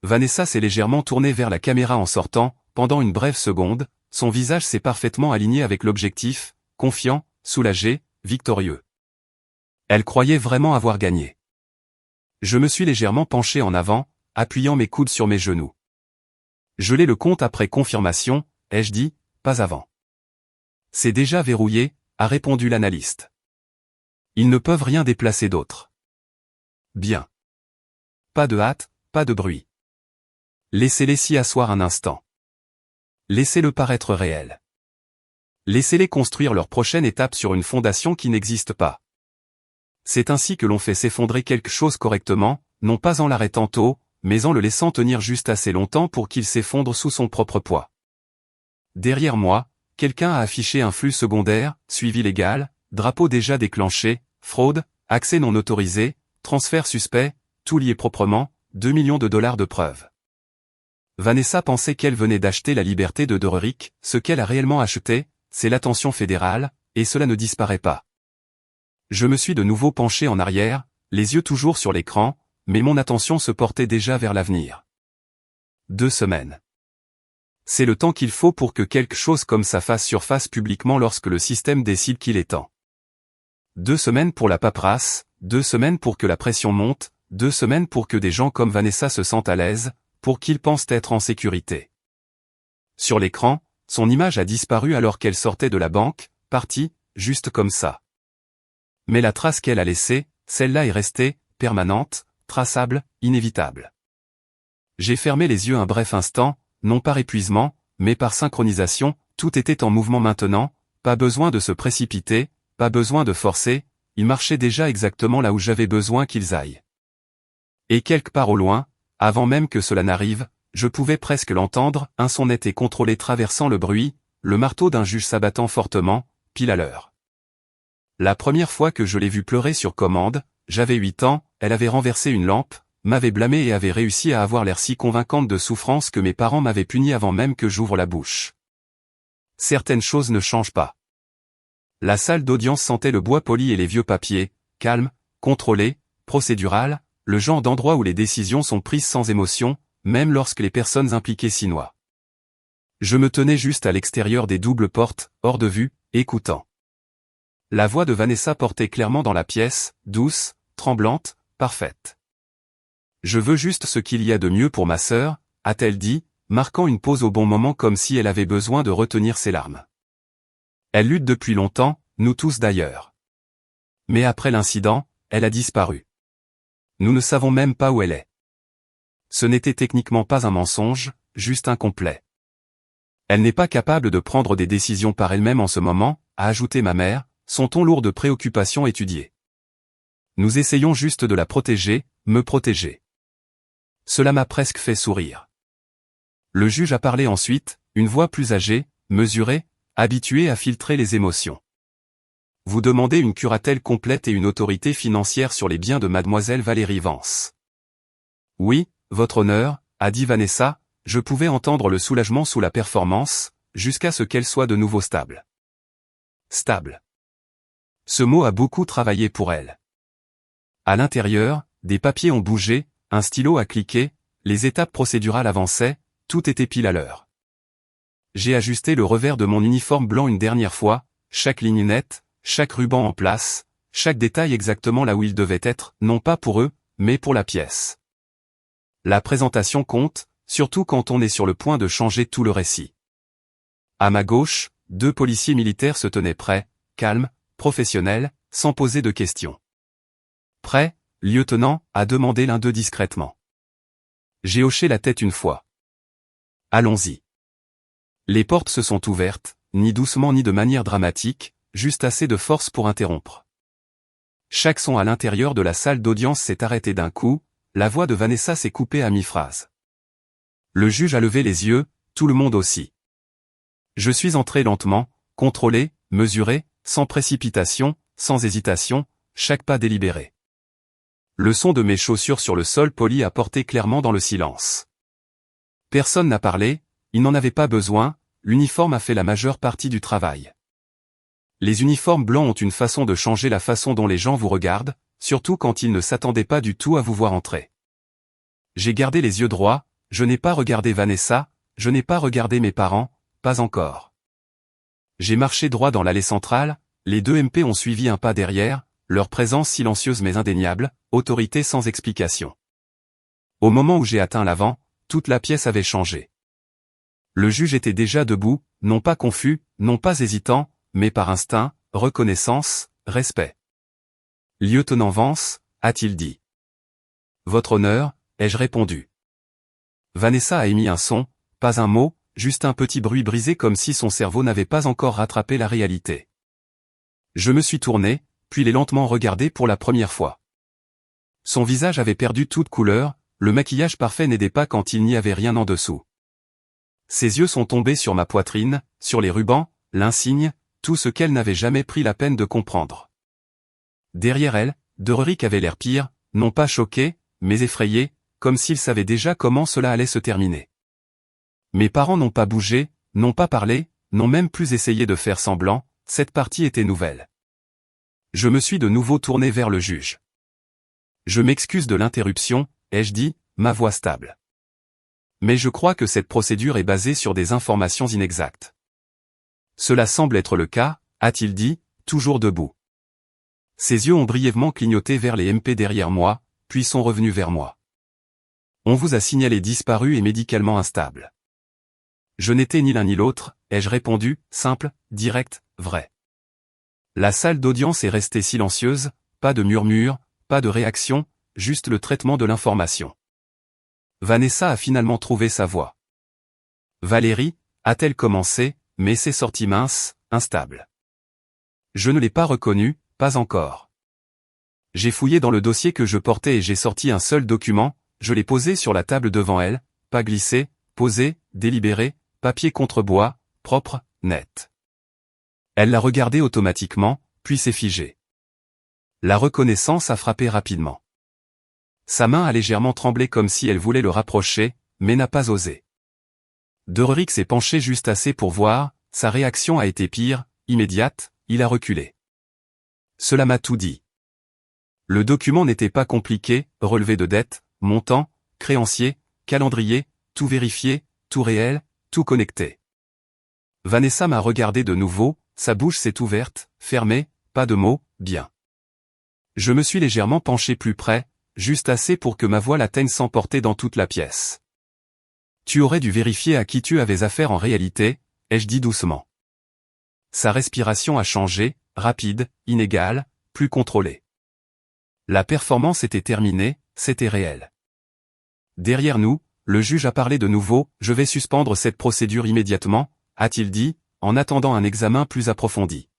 A: Vanessa s'est légèrement tournée vers la caméra en sortant, pendant une brève seconde, son visage s'est parfaitement aligné avec l'objectif, confiant, soulagé, victorieux. Elle croyait vraiment avoir gagné. Je me suis légèrement penché en avant, appuyant mes coudes sur mes genoux. Gelez le compte après confirmation, ai-je dit, pas avant. C'est déjà verrouillé, a répondu l'analyste. Ils ne peuvent rien déplacer d'autre. Bien. Pas de hâte, pas de bruit. Laissez-les s'y asseoir un instant. Laissez-le paraître réel. Laissez-les construire leur prochaine étape sur une fondation qui n'existe pas. C'est ainsi que l'on fait s'effondrer quelque chose correctement, non pas en l'arrêtant tôt, mais en le laissant tenir juste assez longtemps pour qu'il s'effondre sous son propre poids. Derrière moi, quelqu'un a affiché un flux secondaire, suivi légal, drapeau déjà déclenché, fraude, accès non autorisé, transfert suspect, tout lié proprement, 2 millions de dollars de preuves. Vanessa pensait qu'elle venait d'acheter la liberté de Derrick, ce qu'elle a réellement acheté, c'est l'attention fédérale, et cela ne disparaît pas. Je me suis de nouveau penché en arrière, les yeux toujours sur l'écran, mais mon attention se portait déjà vers l'avenir. 2 semaines. C'est le temps qu'il faut pour que quelque chose comme ça fasse surface publiquement lorsque le système décide qu'il est temps. 2 semaines pour la paperasse, 2 semaines pour que la pression monte, 2 semaines pour que des gens comme Vanessa se sentent à l'aise, pour qu'ils pensent être en sécurité. Sur l'écran, son image a disparu alors qu'elle sortait de la banque, partie, juste comme ça. Mais la trace qu'elle a laissée, celle-là est restée, permanente, traçable, inévitable. J'ai fermé les yeux un bref instant, non par épuisement, mais par synchronisation, tout était en mouvement maintenant, pas besoin de se précipiter, pas besoin de forcer, ils marchaient déjà exactement là où j'avais besoin qu'ils aillent. Et quelque part au loin, avant même que cela n'arrive, je pouvais presque l'entendre, un son net et contrôlé traversant le bruit, le marteau d'un juge s'abattant fortement, pile à l'heure. La première fois que je l'ai vue pleurer sur commande, j'avais 8 ans, elle avait renversé une lampe, m'avait blâmé et avait réussi à avoir l'air si convaincante de souffrance que mes parents m'avaient puni avant même que j'ouvre la bouche. Certaines choses ne changent pas. La salle d'audience sentait le bois poli et les vieux papiers, calme, contrôlé, procédural, le genre d'endroit où les décisions sont prises sans émotion, même lorsque les personnes impliquées s'y noient. Je me tenais juste à l'extérieur des doubles portes, hors de vue, écoutant. La voix de Vanessa portait clairement dans la pièce, douce, tremblante, parfaite. « Je veux juste ce qu'il y a de mieux pour ma sœur », a-t-elle dit, marquant une pause au bon moment comme si elle avait besoin de retenir ses larmes. Elle lutte depuis longtemps, nous tous d'ailleurs. Mais après l'incident, elle a disparu. Nous ne savons même pas où elle est. Ce n'était techniquement pas un mensonge, juste incomplet. Elle n'est pas capable de prendre des décisions par elle-même en ce moment, a ajouté ma mère, son ton lourd de préoccupation étudiée. Nous essayons juste de la protéger, me protéger. Cela m'a presque fait sourire. Le juge a parlé ensuite, une voix plus âgée, mesurée, habituée à filtrer les émotions. Vous demandez une curatelle complète et une autorité financière sur les biens de mademoiselle Valérie Vance. Oui, votre honneur, a dit Vanessa, je pouvais entendre le soulagement sous la performance, jusqu'à ce qu'elle soit de nouveau stable. Stable. Ce mot a beaucoup travaillé pour elle. À l'intérieur, des papiers ont bougé, un stylo a cliqué, les étapes procédurales avançaient, tout était pile à l'heure. J'ai ajusté le revers de mon uniforme blanc une dernière fois, chaque ligne nette, chaque ruban en place, chaque détail exactement là où il devait être, non pas pour eux, mais pour la pièce. La présentation compte, surtout quand on est sur le point de changer tout le récit. À ma gauche, 2 policiers militaires se tenaient prêts, calmes, professionnels, sans poser de questions. Prêt, lieutenant, a demandé l'un d'eux discrètement. J'ai hoché la tête une fois. Allons-y. Les portes se sont ouvertes, ni doucement ni de manière dramatique, juste assez de force pour interrompre. Chaque son à l'intérieur de la salle d'audience s'est arrêté d'un coup, la voix de Vanessa s'est coupée à mi-phrase. Le juge a levé les yeux, tout le monde aussi. Je suis entré lentement, contrôlé, mesuré, sans précipitation, sans hésitation, chaque pas délibéré. Le son de mes chaussures sur le sol poli a porté clairement dans le silence. Personne n'a parlé, il n'en avait pas besoin, l'uniforme a fait la majeure partie du travail. Les uniformes blancs ont une façon de changer la façon dont les gens vous regardent, surtout quand ils ne s'attendaient pas du tout à vous voir entrer. J'ai gardé les yeux droits, je n'ai pas regardé Vanessa, je n'ai pas regardé mes parents, pas encore. J'ai marché droit dans l'allée centrale, les 2 MP ont suivi un pas derrière, leur présence silencieuse mais indéniable, autorité sans explication. Au moment où j'ai atteint l'avant, toute la pièce avait changé. Le juge était déjà debout, non pas confus, non pas hésitant, mais par instinct, reconnaissance, respect. « Lieutenant Vance » a-t-il dit. « Votre honneur » ai-je répondu. Vanessa a émis un son, pas un mot, juste un petit bruit brisé comme si son cerveau n'avait pas encore rattrapé la réalité. Je me suis tourné, puis l'ai lentement regardé pour la première fois. Son visage avait perdu toute couleur, le maquillage parfait n'aidait pas quand il n'y avait rien en dessous. Ses yeux sont tombés sur ma poitrine, sur les rubans, l'insigne, tout ce qu'elle n'avait jamais pris la peine de comprendre. Derrière elle, Dereric avait l'air pire, non pas choqué, mais effrayé, comme s'il savait déjà comment cela allait se terminer. Mes parents n'ont pas bougé, n'ont pas parlé, n'ont même plus essayé de faire semblant, cette partie était nouvelle. Je me suis de nouveau tourné vers le juge. Je m'excuse de l'interruption, ai-je dit, ma voix stable. Mais je crois que cette procédure est basée sur des informations inexactes. Cela semble être le cas, a-t-il dit, toujours debout. Ses yeux ont brièvement clignoté vers les MP derrière moi, puis sont revenus vers moi. On vous a signalé disparu et médicalement instable. Je n'étais ni l'un ni l'autre, ai-je répondu, simple, direct, vrai. La salle d'audience est restée silencieuse, pas de murmure, pas de réaction, juste le traitement de l'information. Vanessa a finalement trouvé sa voix. Valérie, a-t-elle commencé, mais c'est sorti mince, instable. Je ne l'ai pas reconnue, pas encore. J'ai fouillé dans le dossier que je portais et j'ai sorti un seul document, je l'ai posé sur la table devant elle, pas glissé, posé, délibéré, papier contre bois, propre, net. Elle l'a regardé automatiquement, puis s'est figée. La reconnaissance a frappé rapidement. Sa main a légèrement tremblé comme si elle voulait le rapprocher, mais n'a pas osé. Dereric s'est penché juste assez pour voir, sa réaction a été pire, immédiate, il a reculé. Cela m'a tout dit. Le document n'était pas compliqué, relevé de dettes, montant, créancier, calendrier, tout vérifié, tout réel, tout connecté. Vanessa m'a regardé de nouveau, sa bouche s'est ouverte, fermée, pas de mots, bien. Je me suis légèrement penché plus près, juste assez pour que ma voix l'atteigne sans porter dans toute la pièce. Tu aurais dû vérifier à qui tu avais affaire en réalité, ai-je dit doucement. Sa respiration a changé, rapide, inégale, plus contrôlée. La performance était terminée, c'était réel. Derrière nous, le juge a parlé de nouveau, je vais suspendre cette procédure immédiatement, a-t-il dit, en attendant un examen plus approfondi.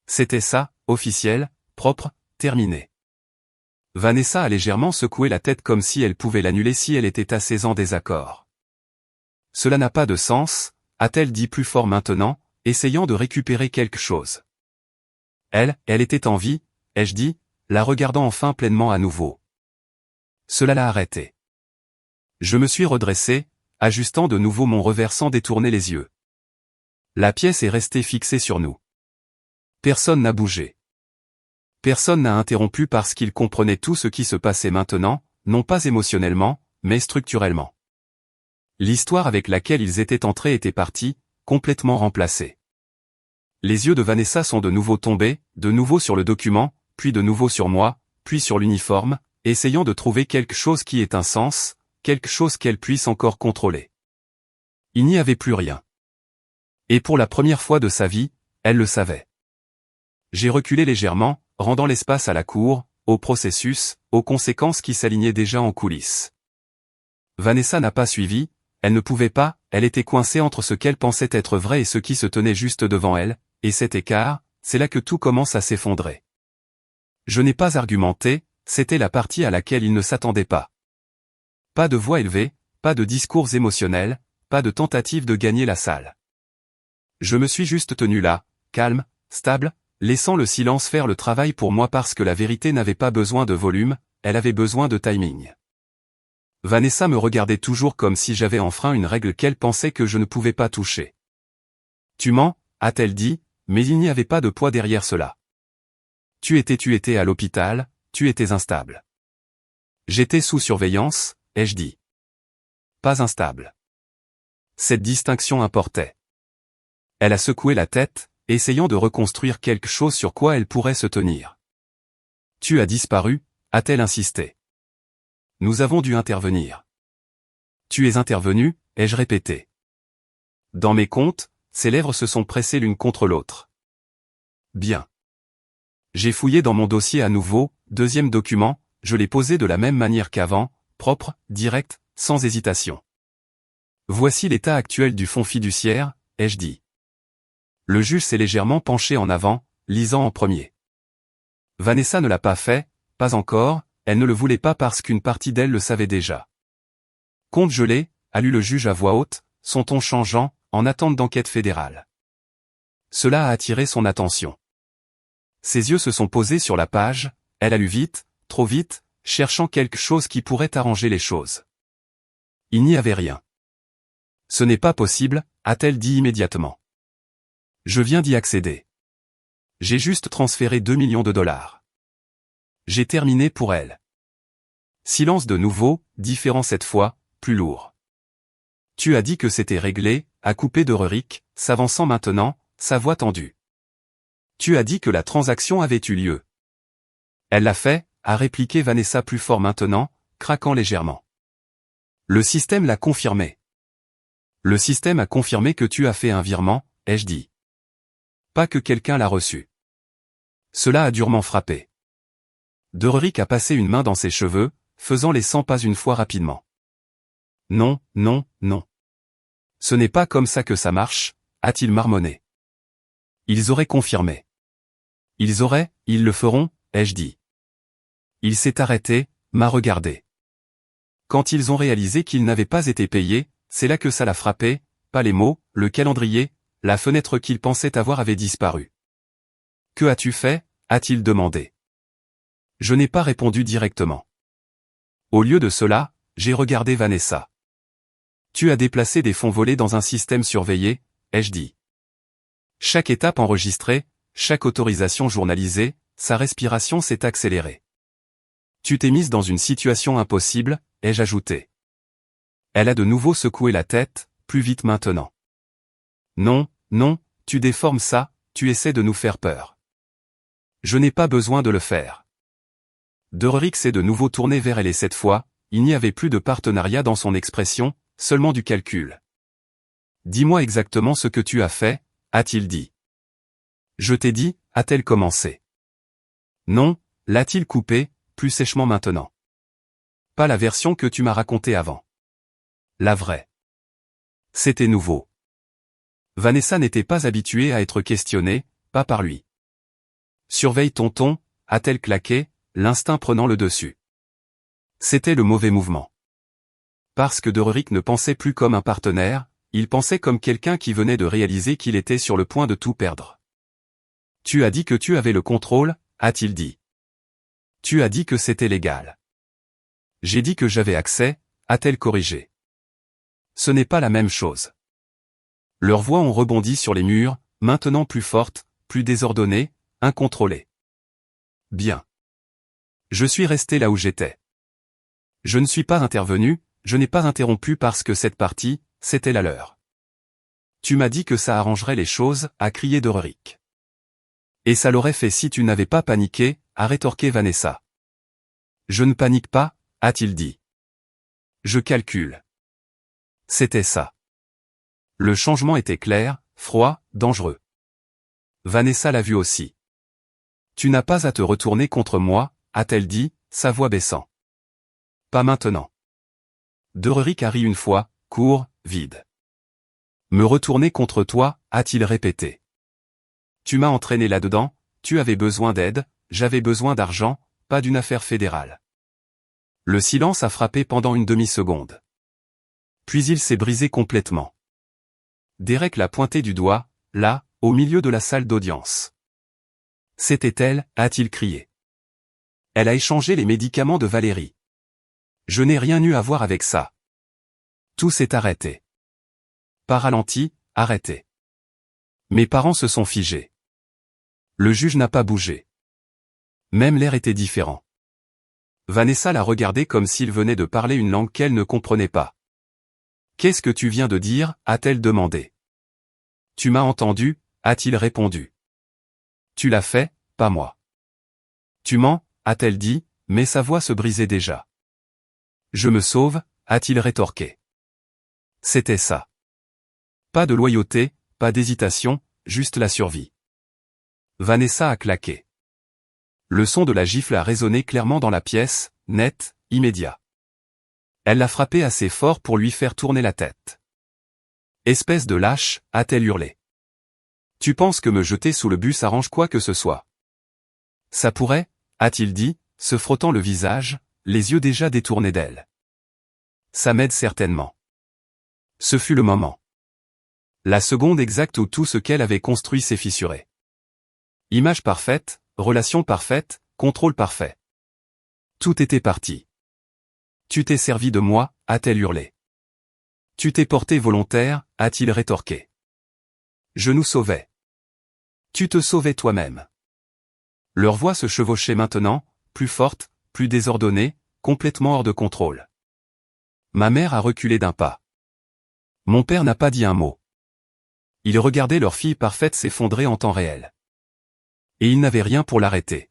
A: C'était ça, officiel, propre, terminé. Vanessa a légèrement secoué la tête comme si elle pouvait l'annuler si elle était assez en désaccord. Cela n'a pas de sens, a-t-elle dit plus fort maintenant, essayant de récupérer quelque chose. Elle était en vie, ai-je dit, la regardant enfin pleinement à nouveau. Cela l'a arrêté. Je me suis redressé, ajustant de nouveau mon revers sans détourner les yeux. La pièce est restée fixée sur nous. Personne n'a bougé. Personne n'a interrompu parce qu'il comprenait tout ce qui se passait maintenant, non pas émotionnellement, mais structurellement. L'histoire avec laquelle ils étaient entrés était partie, complètement remplacée. Les yeux de Vanessa sont de nouveau tombés, de nouveau sur le document, puis de nouveau sur moi, puis sur l'uniforme, essayant de trouver quelque chose qui ait un sens, quelque chose qu'elle puisse encore contrôler. Il n'y avait plus rien. Et pour la première fois de sa vie, elle le savait. J'ai reculé légèrement, rendant l'espace à la cour, au processus, aux conséquences qui s'alignaient déjà en coulisses. Vanessa n'a pas suivi, elle ne pouvait pas, elle était coincée entre ce qu'elle pensait être vrai et ce qui se tenait juste devant elle, et cet écart, c'est là que tout commence à s'effondrer. Je n'ai pas argumenté, c'était la partie à laquelle il ne s'attendait pas. Pas de voix élevée, pas de discours émotionnels, pas de tentative de gagner la salle. Je me suis juste tenu là, calme, stable, laissant le silence faire le travail pour moi parce que la vérité n'avait pas besoin de volume, elle avait besoin de timing. Vanessa me regardait toujours comme si j'avais enfreint une règle qu'elle pensait que je ne pouvais pas toucher. Tu mens, a-t-elle dit, mais il n'y avait pas de poids derrière cela. Tu étais à l'hôpital, tu étais instable. J'étais sous surveillance, ai-je dit. Pas instable. Cette distinction importait. Elle a secoué la tête, essayant de reconstruire quelque chose sur quoi elle pourrait se tenir. Tu as disparu, a-t-elle insisté. Nous avons dû intervenir. Tu es intervenu, ai-je répété. Dans mes comptes, ses lèvres se sont pressées l'une contre l'autre. Bien. J'ai fouillé dans mon dossier à nouveau, deuxième document, je l'ai posé de la même manière qu'avant, propre, direct, sans hésitation. Voici l'état actuel du fonds fiduciaire, ai-je dit. Le juge s'est légèrement penché en avant, lisant en premier. Vanessa ne l'a pas fait, pas encore, elle ne le voulait pas parce qu'une partie d'elle le savait déjà. Compte gelé, a lu le juge à voix haute, son ton changeant, en attente d'enquête fédérale. Cela a attiré son attention. Ses yeux se sont posés sur la page, elle a lu vite, trop vite, cherchant quelque chose qui pourrait arranger les choses. Il n'y avait rien. Ce n'est pas possible, a-t-elle dit immédiatement. Je viens d'y accéder. J'ai juste transféré 2 millions de dollars. J'ai terminé pour elle. Silence de nouveau, différent cette fois, plus lourd. Tu as dit que c'était réglé, a coupé Derick, s'avançant maintenant, sa voix tendue. Tu as dit que la transaction avait eu lieu. Elle l'a fait, a répliqué Vanessa plus fort maintenant, craquant légèrement. Le système l'a confirmé. Le système a confirmé que tu as fait un virement, ai-je dit. Pas que quelqu'un l'a reçu. Cela a durement frappé. Derick a passé une main dans ses cheveux, faisant les 100 pas une fois rapidement. Non, non, non. Ce n'est pas comme ça que ça marche, a-t-il marmonné. Ils auraient confirmé. Ils le feront, ai-je dit. Il s'est arrêté, m'a regardé. Quand ils ont réalisé qu'ils n'avaient pas été payés, c'est là que ça l'a frappé, pas les mots, le calendrier, la fenêtre qu'il pensait avoir avait disparu. Que as-tu fait, a-t-il demandé. Je n'ai pas répondu directement. Au lieu de cela, j'ai regardé Vanessa. Tu as déplacé des fonds volés dans un système surveillé, ai-je dit. Chaque étape enregistrée, chaque autorisation journalisée, sa respiration s'est accélérée. Tu t'es mise dans une situation impossible, ai-je ajouté. Elle a de nouveau secoué la tête, plus vite maintenant. Non, non, tu déformes ça, tu essaies de nous faire peur. Je n'ai pas besoin de le faire. Derick s'est de nouveau tourné vers elle et cette fois, il n'y avait plus de partenariat dans son expression, seulement du calcul. Dis-moi exactement ce que tu as fait, a-t-il dit. Je t'ai dit, a-t-elle commencé. Non, l'a-t-il coupé, plus sèchement maintenant. Pas la version que tu m'as racontée avant. La vraie. C'était nouveau. Vanessa n'était pas habituée à être questionnée, pas par lui. Surveille ton ton, a-t-elle claqué, l'instinct prenant le dessus. C'était le mauvais mouvement. Parce que Derick ne pensait plus comme un partenaire, il pensait comme quelqu'un qui venait de réaliser qu'il était sur le point de tout perdre. Tu as dit que tu avais le contrôle, a-t-il dit. Tu as dit que c'était légal. J'ai dit que j'avais accès, a-t-elle corrigé. Ce n'est pas la même chose. Leurs voix ont rebondi sur les murs, maintenant plus fortes, plus désordonnées, incontrôlées. Bien. Je suis resté là où j'étais. Je ne suis pas intervenu, je n'ai pas interrompu parce que cette partie, c'était la leur. Tu m'as dit que ça arrangerait les choses, a crié Derick. Et ça l'aurait fait si tu n'avais pas paniqué, a rétorqué Vanessa. Je ne panique pas, a-t-il dit. Je calcule. C'était ça. Le changement était clair, froid, dangereux. Vanessa l'a vu aussi. Tu n'as pas à te retourner contre moi, a-t-elle dit, sa voix baissant. Pas maintenant. Derick a ri une fois, court, vide. Me retourner contre toi, a-t-il répété. Tu m'as entraîné là-dedans, tu avais besoin d'aide, j'avais besoin d'argent, pas d'une affaire fédérale. Le silence a frappé pendant une demi-seconde. Puis il s'est brisé complètement. Derek l'a pointé du doigt, là, au milieu de la salle d'audience. C'était elle, a-t-il crié. Elle a échangé les médicaments de Valérie. Je n'ai rien eu à voir avec ça. Tout s'est arrêté. Pas ralenti, arrêté. Mes parents se sont figés. Le juge n'a pas bougé. Même l'air était différent. Vanessa l'a regardé comme s'il venait de parler une langue qu'elle ne comprenait pas. Qu'est-ce que tu viens de dire, a-t-elle demandé. Tu m'as entendu, a-t-il répondu. Tu l'as fait, pas moi. Tu mens, a-t-elle dit, mais sa voix se brisait déjà. Je me sauve, a-t-il rétorqué. C'était ça. Pas de loyauté, pas d'hésitation, juste la survie. Vanessa a claqué. Le son de la gifle a résonné clairement dans la pièce, net, immédiat. Elle l'a frappé assez fort pour lui faire tourner la tête. Espèce de lâche, a-t-elle hurlé. Tu penses que me jeter sous le bus arrange quoi que ce soit? Ça pourrait, a-t-il dit, se frottant le visage, les yeux déjà détournés d'elle. Ça m'aide certainement. Ce fut le moment. La seconde exacte où tout ce qu'elle avait construit s'est fissuré. Image parfaite, relation parfaite, contrôle parfait. Tout était parti. Tu t'es servi de moi, a-t-elle hurlé. Tu t'es porté volontaire, a-t-il rétorqué. Je nous sauvais. Tu te sauvais toi-même. Leurs voix se chevauchaient maintenant, plus fortes, plus désordonnées, complètement hors de contrôle. Ma mère a reculé d'un pas. Mon père n'a pas dit un mot. Ils regardaient leur fille parfaite s'effondrer en temps réel. Et ils n'avaient rien pour l'arrêter.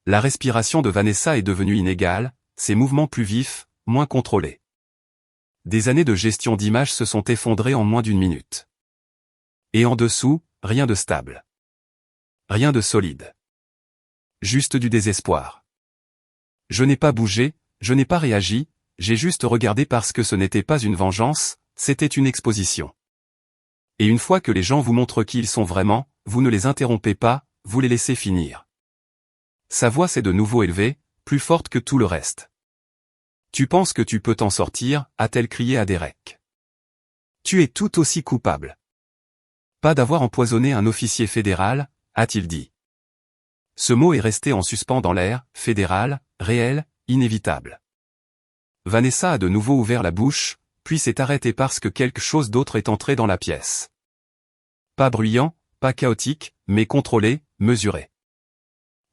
A: La respiration de Vanessa est devenue inégale, ses mouvements plus vifs, moins contrôlés. Des années de gestion d'image se sont effondrées en moins d'une minute. Et en dessous, rien de stable. Rien de solide. Juste du désespoir. Je n'ai pas bougé, je n'ai pas réagi, j'ai juste regardé parce que ce n'était pas une vengeance, c'était une exposition. Et une fois que les gens vous montrent qui ils sont vraiment, vous ne les interrompez pas, vous les laissez finir. Sa voix s'est de nouveau élevée, plus forte que tout le reste. Tu penses que tu peux t'en sortir, a-t-elle crié à Derek. Tu es tout aussi coupable. Pas d'avoir empoisonné un officier fédéral, a-t-il dit. Ce mot est resté en suspens dans l'air, fédéral, réel, inévitable. Vanessa a de nouveau ouvert la bouche, puis s'est arrêtée parce que quelque chose d'autre est entré dans la pièce. Pas bruyant, pas chaotique, mais contrôlé, mesuré.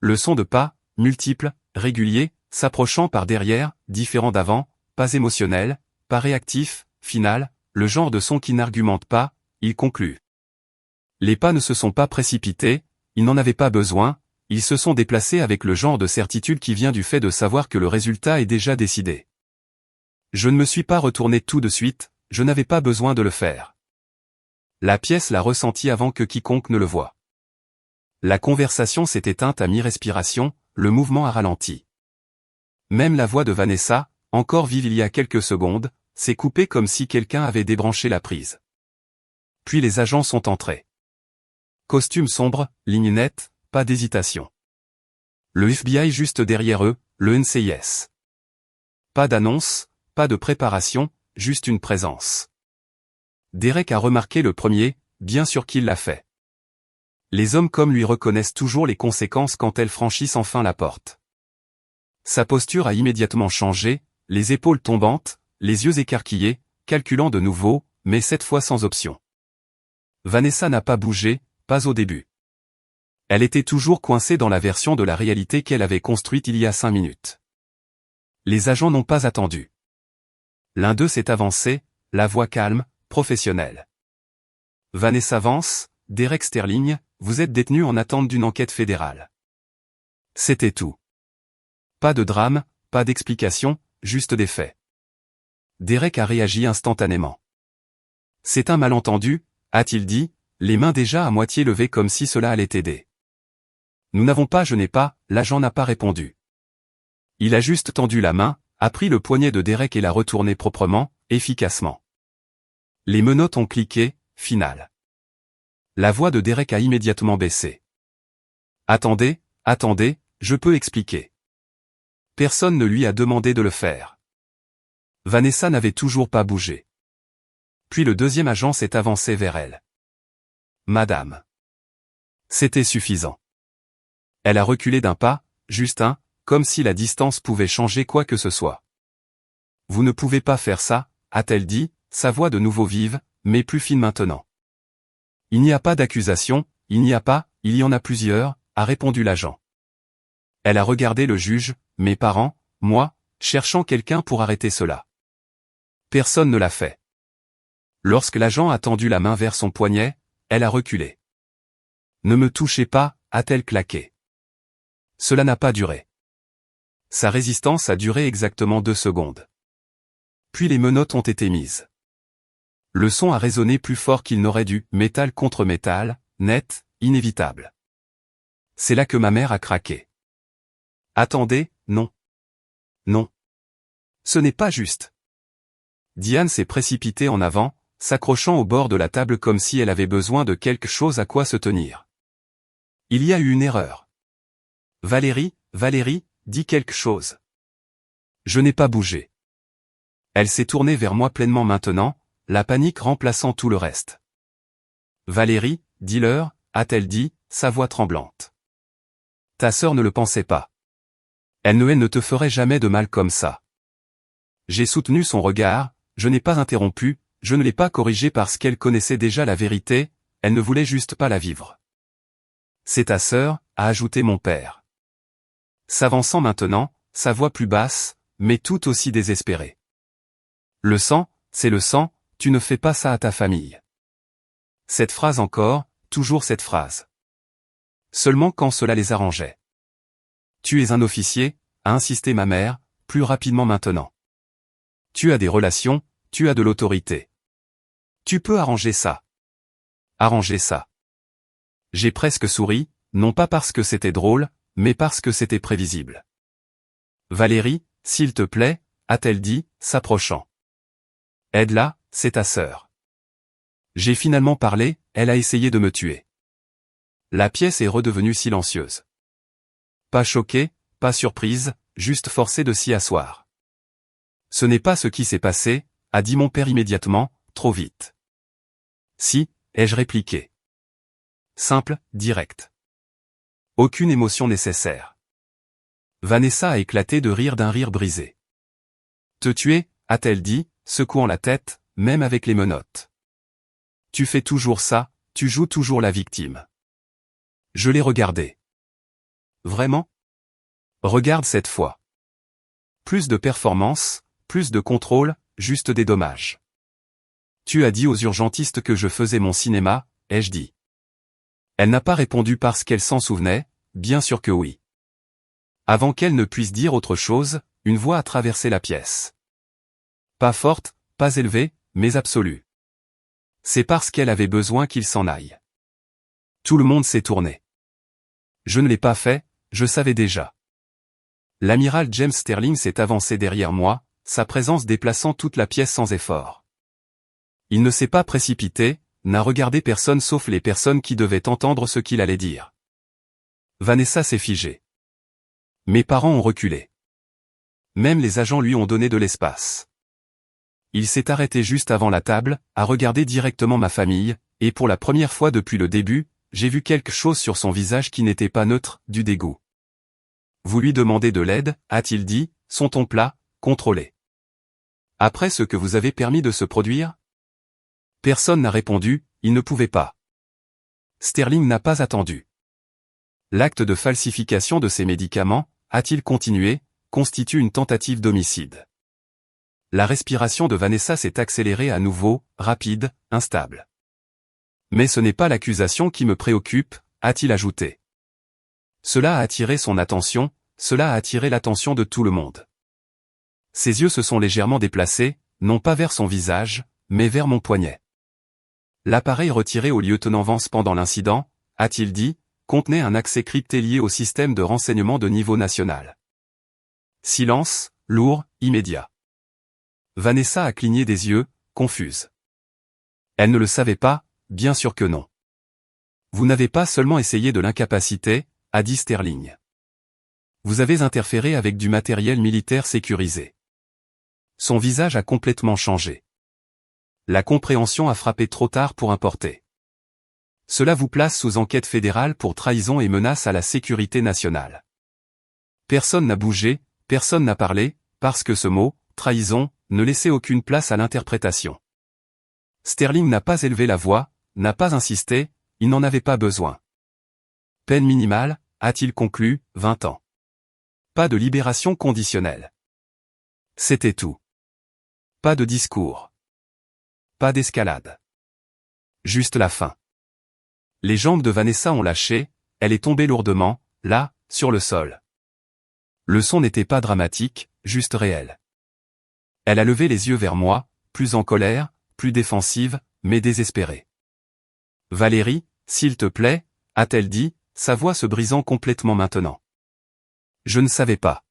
A: Le son de pas, multiples, réguliers, s'approchant par derrière, différent d'avant, pas émotionnel, pas réactif, final, le genre de son qui n'argumente pas, il conclut. Les pas ne se sont pas précipités, ils n'en avaient pas besoin, ils se sont déplacés avec le genre de certitude qui vient du fait de savoir que le résultat est déjà décidé. Je ne me suis pas retourné tout de suite, je n'avais pas besoin de le faire. La pièce l'a ressenti avant que quiconque ne le voie. La conversation s'est éteinte à mi-respiration, le mouvement a ralenti. Même la voix de Vanessa, encore vive il y a quelques secondes, s'est coupée comme si quelqu'un avait débranché la prise. Puis les agents sont entrés. Costume sombre, ligne nette, pas d'hésitation. Le FBI juste derrière eux, le NCIS. Pas d'annonce, pas de préparation, juste une présence. Derek a remarqué le premier, bien sûr qu'il l'a fait. Les hommes comme lui reconnaissent toujours les conséquences quand elles franchissent enfin la porte. Sa posture a immédiatement changé, les épaules tombantes, les yeux écarquillés, calculant de nouveau, mais cette fois sans option. Vanessa n'a pas bougé, pas au début. Elle était toujours coincée dans la version de la réalité qu'elle avait construite il y a 5 minutes. Les agents n'ont pas attendu. L'un d'eux s'est avancé, la voix calme, professionnelle. Vanessa Vance, Derek Sterling, vous êtes détenu en attente d'une enquête fédérale. C'était tout. Pas de drame, pas d'explication, juste des faits. Derek a réagi instantanément. C'est un malentendu, a-t-il dit, les mains déjà à moitié levées comme si cela allait aider. Nous n'avons pas, je n'ai pas, l'agent n'a pas répondu. Il a juste tendu la main, a pris le poignet de Derek et l'a retourné proprement, efficacement. Les menottes ont cliqué, final. La voix de Derek a immédiatement baissé. Attendez, attendez, je peux expliquer. Personne ne lui a demandé de le faire. Vanessa n'avait toujours pas bougé. Puis le deuxième agent s'est avancé vers elle. Madame. C'était suffisant. Elle a reculé d'un pas, juste un, comme si la distance pouvait changer quoi que ce soit. Vous ne pouvez pas faire ça, a-t-elle dit, sa voix de nouveau vive, mais plus fine maintenant. Il n'y a pas d'accusation, il n'y a pas, il y en a plusieurs, a répondu l'agent. Elle a regardé le juge, mes parents, moi, cherchant quelqu'un pour arrêter cela. Personne ne l'a fait. Lorsque l'agent a tendu la main vers son poignet, elle a reculé. Ne me touchez pas, a-t-elle claqué. Cela n'a pas duré. Sa résistance a duré exactement 2 secondes. Puis les menottes ont été mises. Le son a résonné plus fort qu'il n'aurait dû, métal contre métal, net, inévitable. C'est là que ma mère a craqué. Attendez, non. Non. Ce n'est pas juste. Diane s'est précipitée en avant, s'accrochant au bord de la table comme si elle avait besoin de quelque chose à quoi se tenir. Il y a eu une erreur. Valérie, dis quelque chose. Je n'ai pas bougé. Elle s'est tournée vers moi pleinement maintenant, la panique remplaçant tout le reste. Valérie, dis-leur, a-t-elle dit, sa voix tremblante. Ta sœur ne le pensait pas. Elle ne te ferait jamais de mal comme ça. J'ai soutenu son regard, je n'ai pas interrompu, je ne l'ai pas corrigée parce qu'elle connaissait déjà la vérité, elle ne voulait juste pas la vivre. C'est ta sœur, a ajouté mon père. S'avançant maintenant, sa voix plus basse, mais tout aussi désespérée. Le sang, c'est le sang, tu ne fais pas ça à ta famille. Cette phrase encore, toujours cette phrase. Seulement quand cela les arrangeait. Tu es un officier, a insisté ma mère, plus rapidement maintenant. Tu as des relations, tu as de l'autorité. Tu peux arranger ça. Arranger ça. J'ai presque souri, non pas parce que c'était drôle, mais parce que c'était prévisible. Valérie, s'il te plaît, a-t-elle dit, s'approchant. Aide-la, c'est ta sœur. J'ai finalement parlé, elle a essayé de me tuer. La pièce est redevenue silencieuse. Pas choquée, pas surprise, juste forcée de s'y asseoir. Ce n'est pas ce qui s'est passé, a dit mon père immédiatement, trop vite. Si, ai-je répliqué. Simple, direct. Aucune émotion nécessaire. Vanessa a éclaté de rire d'un rire brisé. Te tuer, a-t-elle dit, secouant la tête, même avec les menottes. Tu fais toujours ça, tu joues toujours la victime. Je l'ai regardé. Vraiment? Regarde cette fois. Plus de performance, plus de contrôle, juste des dommages. Tu as dit aux urgentistes que je faisais mon cinéma, ai-je dit. Elle n'a pas répondu parce qu'elle s'en souvenait, bien sûr que oui. Avant qu'elle ne puisse dire autre chose, une voix a traversé la pièce. Pas forte, pas élevée, mais absolue. C'est parce qu'elle avait besoin qu'il s'en aille. Tout le monde s'est tourné. Je ne l'ai pas fait, je savais déjà. L'amiral James Sterling s'est avancé derrière moi, sa présence déplaçant toute la pièce sans effort. Il ne s'est pas précipité, n'a regardé personne sauf les personnes qui devaient entendre ce qu'il allait dire. Vanessa s'est figée. Mes parents ont reculé. Même les agents lui ont donné de l'espace. Il s'est arrêté juste avant la table, a regardé directement ma famille, et pour la première fois depuis le début, j'ai vu quelque chose sur son visage qui n'était pas neutre, du dégoût. Vous lui demandez de l'aide, a-t-il dit, son ton plat, contrôlé. Après ce que vous avez permis de se produire? Personne n'a répondu, il ne pouvait pas. Sterling n'a pas attendu. L'acte de falsification de ces médicaments, a-t-il continué, constitue une tentative d'homicide. La respiration de Vanessa s'est accélérée à nouveau, rapide, instable. Mais ce n'est pas l'accusation qui me préoccupe, a-t-il ajouté. Cela a attiré son attention, cela a attiré l'attention de tout le monde. Ses yeux se sont légèrement déplacés, non pas vers son visage, mais vers mon poignet. L'appareil retiré au lieutenant Vance pendant l'incident, a-t-il dit, contenait un accès crypté lié au système de renseignement de niveau national. Silence, lourd, immédiat. Vanessa a cligné des yeux, confuse. Elle ne le savait pas, bien sûr que non. Vous n'avez pas seulement essayé de l'incapacité, a dit Sterling. Vous avez interféré avec du matériel militaire sécurisé. Son visage a complètement changé. La compréhension a frappé trop tard pour importer. Cela vous place sous enquête fédérale pour trahison et menace à la sécurité nationale. Personne n'a bougé, personne n'a parlé, parce que ce mot, trahison, ne laissait aucune place à l'interprétation. Sterling n'a pas élevé la voix, n'a pas insisté, il n'en avait pas besoin. Peine minimale, a-t-il conclu, 20 ans. Pas de libération conditionnelle. C'était tout. Pas de discours. Pas d'escalade. Juste la fin. Les jambes de Vanessa ont lâché, elle est tombée lourdement, là, sur le sol. Le son n'était pas dramatique, juste réel. Elle a levé les yeux vers moi, plus en colère, plus défensive, mais désespérée. Valérie, s'il te plaît, a-t-elle dit, sa voix se brisant complètement maintenant. Je ne savais pas.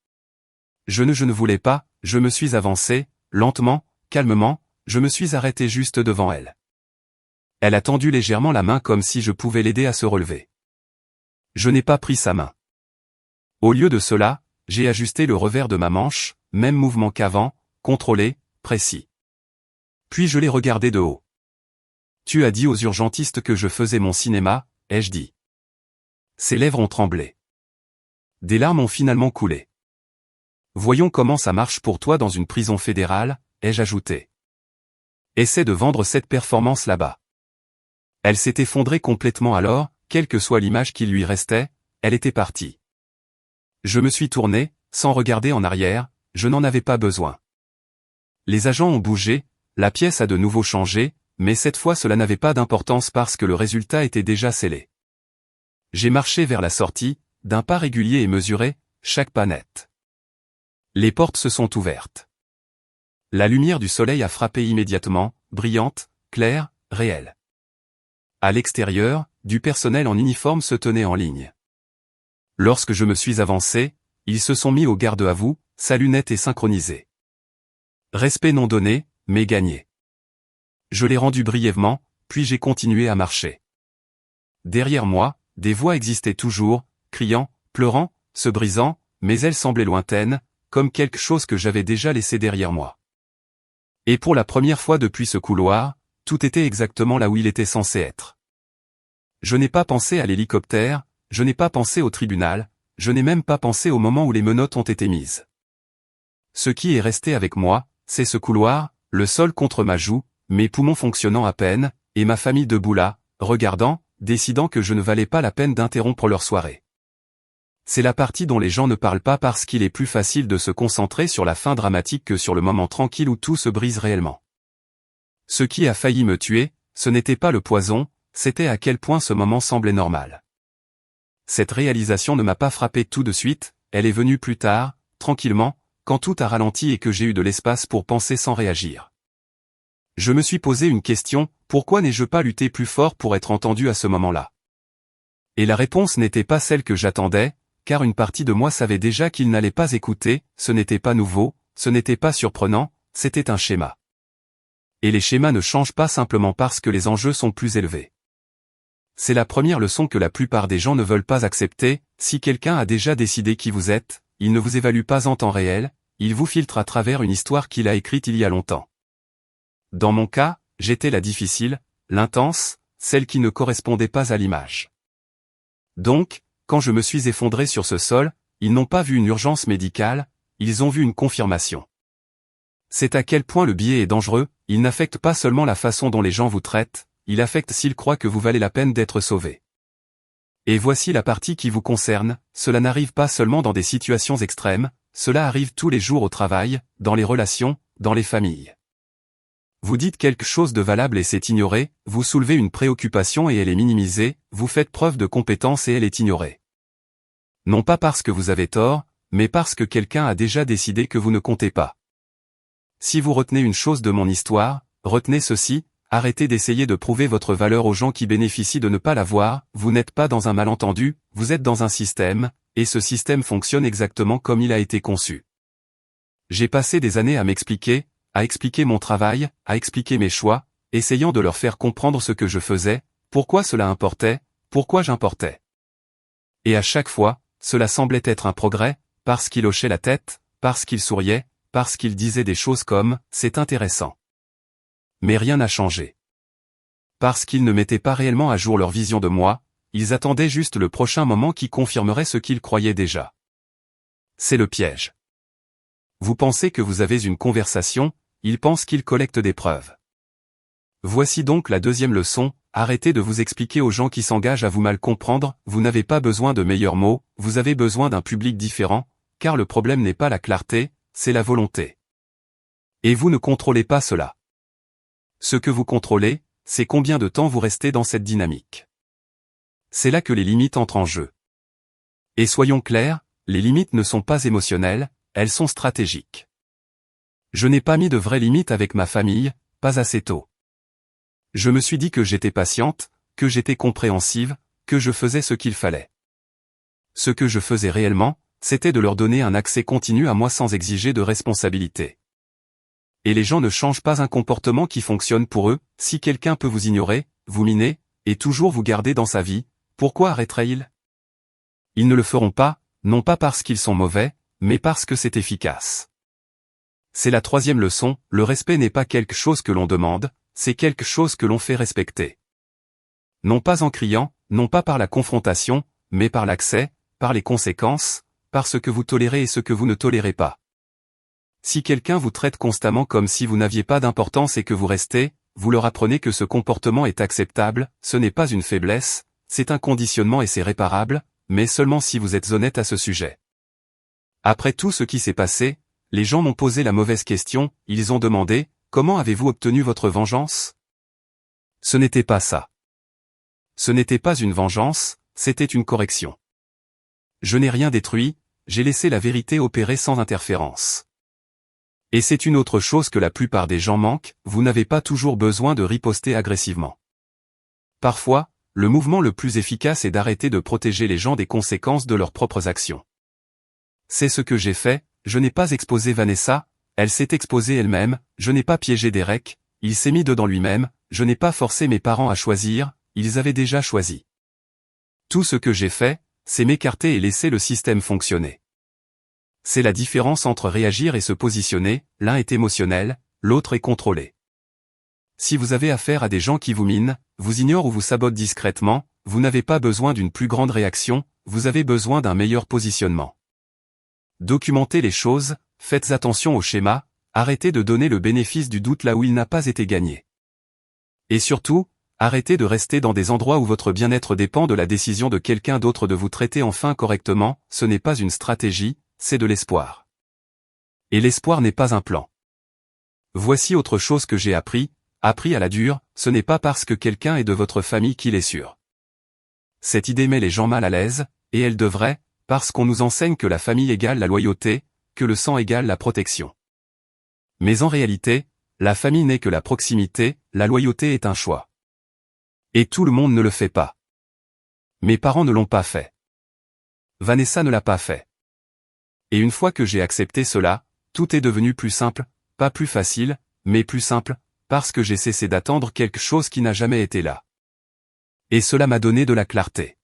A: Je ne voulais pas, je me suis avancé, lentement, calmement, Je me suis arrêté juste devant elle. Elle a tendu légèrement la main comme si je pouvais l'aider à se relever. Je n'ai pas pris sa main. Au lieu de cela, j'ai ajusté le revers de ma manche, même mouvement qu'avant, contrôlé, précis. Puis je l'ai regardé de haut. Tu as dit aux urgentistes que je faisais mon cinéma, ai-je dit. Ses lèvres ont tremblé. Des larmes ont finalement coulé. Voyons comment ça marche pour toi dans une prison fédérale, ai-je ajouté. Essaie de vendre cette performance là-bas. Elle s'est effondrée complètement alors, quelle que soit l'image qui lui restait, elle était partie. Je me suis tourné, sans regarder en arrière, je n'en avais pas besoin. Les agents ont bougé, la pièce a de nouveau changé, mais cette fois cela n'avait pas d'importance parce que le résultat était déjà scellé. J'ai marché vers la sortie, d'un pas régulier et mesuré, chaque pas net. Les portes se sont ouvertes. La lumière du soleil a frappé immédiatement, brillante, claire, réelle. À l'extérieur, du personnel en uniforme se tenait en ligne. Lorsque je me suis avancé, ils se sont mis au garde à vous, salut net et synchronisé. Respect non donné, mais gagné. Je l'ai rendu brièvement, puis j'ai continué à marcher. Derrière moi, des voix existaient toujours, criant, pleurant, se brisant, mais elles semblaient lointaines, comme quelque chose que j'avais déjà laissé derrière moi. Et pour la première fois depuis ce couloir, tout était exactement là où il était censé être. Je n'ai pas pensé à l'hélicoptère, je n'ai pas pensé au tribunal, je n'ai même pas pensé au moment où les menottes ont été mises. Ce qui est resté avec moi, c'est ce couloir, le sol contre ma joue, mes poumons fonctionnant à peine, et ma famille debout là, regardant, décidant que je ne valais pas la peine d'interrompre leur soirée. C'est la partie dont les gens ne parlent pas parce qu'il est plus facile de se concentrer sur la fin dramatique que sur le moment tranquille où tout se brise réellement. Ce qui a failli me tuer, ce n'était pas le poison, c'était à quel point ce moment semblait normal. Cette réalisation ne m'a pas frappé tout de suite, elle est venue plus tard, tranquillement, quand tout a ralenti et que j'ai eu de l'espace pour penser sans réagir. Je me suis posé une question, pourquoi n'ai-je pas lutté plus fort pour être entendu à ce moment-là? Et la réponse n'était pas celle que j'attendais, car une partie de moi savait déjà qu'il n'allait pas écouter, ce n'était pas nouveau, ce n'était pas surprenant, c'était un schéma. Et les schémas ne changent pas simplement parce que les enjeux sont plus élevés. C'est la première leçon que la plupart des gens ne veulent pas accepter, si quelqu'un a déjà décidé qui vous êtes, il ne vous évalue pas en temps réel, il vous filtre à travers une histoire qu'il a écrite il y a longtemps. Dans mon cas, j'étais la difficile, l'intense, celle qui ne correspondait pas à l'image. Donc, quand je me suis effondré sur ce sol, ils n'ont pas vu une urgence médicale, ils ont vu une confirmation. C'est à quel point le biais est dangereux, il n'affecte pas seulement la façon dont les gens vous traitent, il affecte s'ils croient que vous valez la peine d'être sauvé. Et voici la partie qui vous concerne, cela n'arrive pas seulement dans des situations extrêmes, cela arrive tous les jours au travail, dans les relations, dans les familles. Vous dites quelque chose de valable et c'est ignoré, vous soulevez une préoccupation et elle est minimisée, vous faites preuve de compétence et elle est ignorée. Non pas parce que vous avez tort, mais parce que quelqu'un a déjà décidé que vous ne comptez pas. Si vous retenez une chose de mon histoire, retenez ceci, arrêtez d'essayer de prouver votre valeur aux gens qui bénéficient de ne pas l'avoir, vous n'êtes pas dans un malentendu, vous êtes dans un système, et ce système fonctionne exactement comme il a été conçu. J'ai passé des années à m'expliquer, à expliquer mon travail, à expliquer mes choix, essayant de leur faire comprendre ce que je faisais, pourquoi cela importait, pourquoi j'importais. Et à chaque fois, cela semblait être un progrès, parce qu'il hochait la tête, parce qu'il souriait, parce qu'il disait des choses comme « c'est intéressant ». Mais rien n'a changé. Parce qu'ils ne mettaient pas réellement à jour leur vision de moi, ils attendaient juste le prochain moment qui confirmerait ce qu'ils croyaient déjà. C'est le piège. Vous pensez que vous avez une conversation, ils pensent qu'ils collectent des preuves. Voici donc la deuxième leçon, arrêtez de vous expliquer aux gens qui s'engagent à vous mal comprendre, vous n'avez pas besoin de meilleurs mots, vous avez besoin d'un public différent, car le problème n'est pas la clarté, c'est la volonté. Et vous ne contrôlez pas cela. Ce que vous contrôlez, c'est combien de temps vous restez dans cette dynamique. C'est là que les limites entrent en jeu. Et soyons clairs, les limites ne sont pas émotionnelles, elles sont stratégiques. Je n'ai pas mis de vraies limites avec ma famille, pas assez tôt. Je me suis dit que j'étais patiente, que j'étais compréhensive, que je faisais ce qu'il fallait. Ce que je faisais réellement, c'était de leur donner un accès continu à moi sans exiger de responsabilité. Et les gens ne changent pas un comportement qui fonctionne pour eux. Si quelqu'un peut vous ignorer, vous miner, et toujours vous garder dans sa vie, pourquoi arrêterait-il? Ils ne le feront pas, non pas parce qu'ils sont mauvais, mais parce que c'est efficace. C'est la troisième leçon, le respect n'est pas quelque chose que l'on demande, c'est quelque chose que l'on fait respecter. Non pas en criant, non pas par la confrontation, mais par l'accès, par les conséquences, par ce que vous tolérez et ce que vous ne tolérez pas. Si quelqu'un vous traite constamment comme si vous n'aviez pas d'importance et que vous restez, vous leur apprenez que ce comportement est acceptable, ce n'est pas une faiblesse, c'est un conditionnement et c'est réparable, mais seulement si vous êtes honnête à ce sujet. Après tout ce qui s'est passé, les gens m'ont posé la mauvaise question, ils ont demandé, comment avez-vous obtenu votre vengeance? Ce n'était pas ça. Ce n'était pas une vengeance, c'était une correction. Je n'ai rien détruit, j'ai laissé la vérité opérer sans interférence. Et c'est une autre chose que la plupart des gens manquent, vous n'avez pas toujours besoin de riposter agressivement. Parfois, le mouvement le plus efficace est d'arrêter de protéger les gens des conséquences de leurs propres actions. C'est ce que j'ai fait, je n'ai pas exposé Vanessa, elle s'est exposée elle-même, je n'ai pas piégé Derek, il s'est mis dedans lui-même, je n'ai pas forcé mes parents à choisir, ils avaient déjà choisi. Tout ce que j'ai fait, c'est m'écarter et laisser le système fonctionner. C'est la différence entre réagir et se positionner, l'un est émotionnel, l'autre est contrôlé. Si vous avez affaire à des gens qui vous minent, vous ignorent ou vous sabotent discrètement, vous n'avez pas besoin d'une plus grande réaction, vous avez besoin d'un meilleur positionnement. Documentez les choses, faites attention au schéma, arrêtez de donner le bénéfice du doute là où il n'a pas été gagné. Et surtout, arrêtez de rester dans des endroits où votre bien-être dépend de la décision de quelqu'un d'autre de vous traiter enfin correctement, ce n'est pas une stratégie, c'est de l'espoir. Et l'espoir n'est pas un plan. Voici autre chose que j'ai appris à la dure, ce n'est pas parce que quelqu'un est de votre famille qu'il est sûr. Cette idée met les gens mal à l'aise, et elle devrait, parce qu'on nous enseigne que la famille égale la loyauté, que le sang égale la protection. Mais en réalité, la famille n'est que la proximité, la loyauté est un choix. Et tout le monde ne le fait pas. Mes parents ne l'ont pas fait. Vanessa ne l'a pas fait. Et une fois que j'ai accepté cela, tout est devenu plus simple, pas plus facile, mais plus simple, parce que j'ai cessé d'attendre quelque chose qui n'a jamais été là. Et cela m'a donné de la clarté.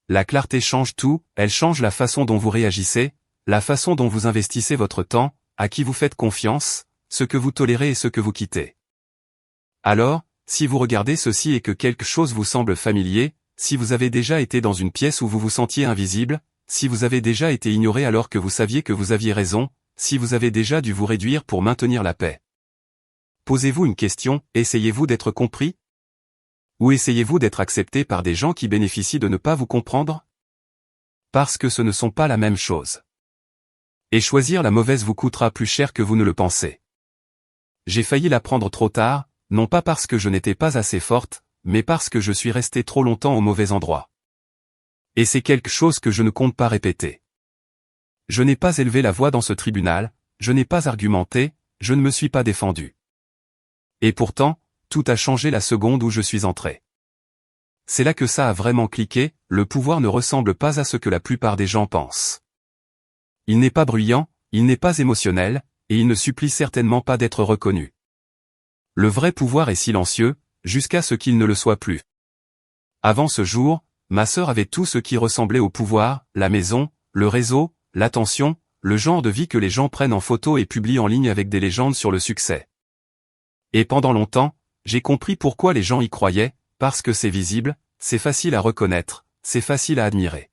A: La clarté change tout, elle change la façon dont vous réagissez, la façon dont vous investissez votre temps, à qui vous faites confiance, ce que vous tolérez et ce que vous quittez. Alors, si vous regardez ceci et que quelque chose vous semble familier, si vous avez déjà été dans une pièce où vous vous sentiez invisible, si vous avez déjà été ignoré alors que vous saviez que vous aviez raison, si vous avez déjà dû vous réduire pour maintenir la paix. Posez-vous une question, essayez-vous d'être compris? Ou essayez-vous d'être accepté par des gens qui bénéficient de ne pas vous comprendre? Parce que ce ne sont pas la même chose. Et choisir la mauvaise vous coûtera plus cher que vous ne le pensez. J'ai failli l'apprendre trop tard, non pas parce que je n'étais pas assez forte, mais parce que je suis restée trop longtemps au mauvais endroit. Et c'est quelque chose que je ne compte pas répéter. Je n'ai pas élevé la voix dans ce tribunal, je n'ai pas argumenté, je ne me suis pas défendu. Et pourtant, tout a changé la seconde où je suis entré. C'est là que ça a vraiment cliqué, le pouvoir ne ressemble pas à ce que la plupart des gens pensent. Il n'est pas bruyant, il n'est pas émotionnel, et il ne supplie certainement pas d'être reconnu. Le vrai pouvoir est silencieux, jusqu'à ce qu'il ne le soit plus. Avant ce jour, ma sœur avait tout ce qui ressemblait au pouvoir, la maison, le réseau, l'attention, le genre de vie que les gens prennent en photo et publient en ligne avec des légendes sur le succès. Et pendant longtemps, j'ai compris pourquoi les gens y croyaient, parce que c'est visible, c'est facile à reconnaître, c'est facile à admirer.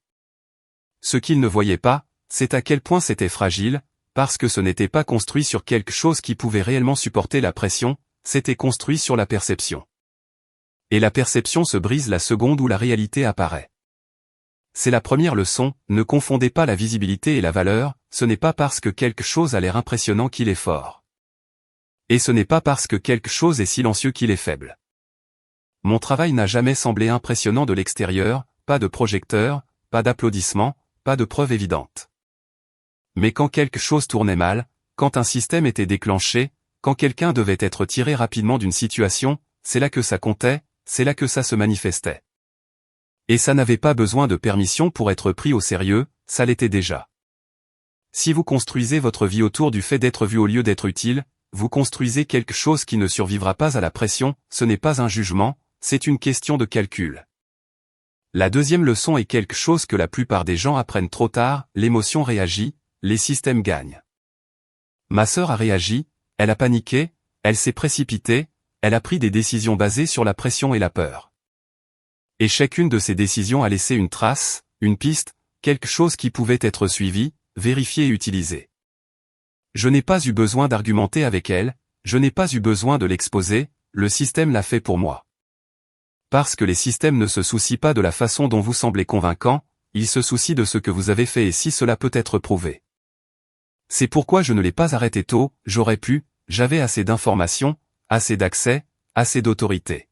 A: Ce qu'ils ne voyaient pas, c'est à quel point c'était fragile, parce que ce n'était pas construit sur quelque chose qui pouvait réellement supporter la pression, c'était construit sur la perception. Et la perception se brise la seconde où la réalité apparaît. C'est la première leçon, ne confondez pas la visibilité et la valeur, ce n'est pas parce que quelque chose a l'air impressionnant qu'il est fort. Et ce n'est pas parce que quelque chose est silencieux qu'il est faible. Mon travail n'a jamais semblé impressionnant de l'extérieur, pas de projecteur, pas d'applaudissements, pas de preuves évidentes. Mais quand quelque chose tournait mal, quand un système était déclenché, quand quelqu'un devait être tiré rapidement d'une situation, c'est là que ça comptait, c'est là que ça se manifestait. Et ça n'avait pas besoin de permission pour être pris au sérieux, ça l'était déjà. Si vous construisez votre vie autour du fait d'être vu au lieu d'être utile, vous construisez quelque chose qui ne survivra pas à la pression, ce n'est pas un jugement, c'est une question de calcul. La deuxième leçon est quelque chose que la plupart des gens apprennent trop tard, l'émotion réagit, les systèmes gagnent. Ma sœur a réagi, elle a paniqué, elle s'est précipitée, elle a pris des décisions basées sur la pression et la peur. Et chacune de ces décisions a laissé une trace, une piste, quelque chose qui pouvait être suivi, vérifié et utilisé. Je n'ai pas eu besoin d'argumenter avec elle, je n'ai pas eu besoin de l'exposer, le système l'a fait pour moi. Parce que les systèmes ne se soucient pas de la façon dont vous semblez convaincant, ils se soucient de ce que vous avez fait et si cela peut être prouvé. C'est pourquoi je ne l'ai pas arrêté tôt, j'aurais pu, j'avais assez d'informations, assez d'accès, assez d'autorité.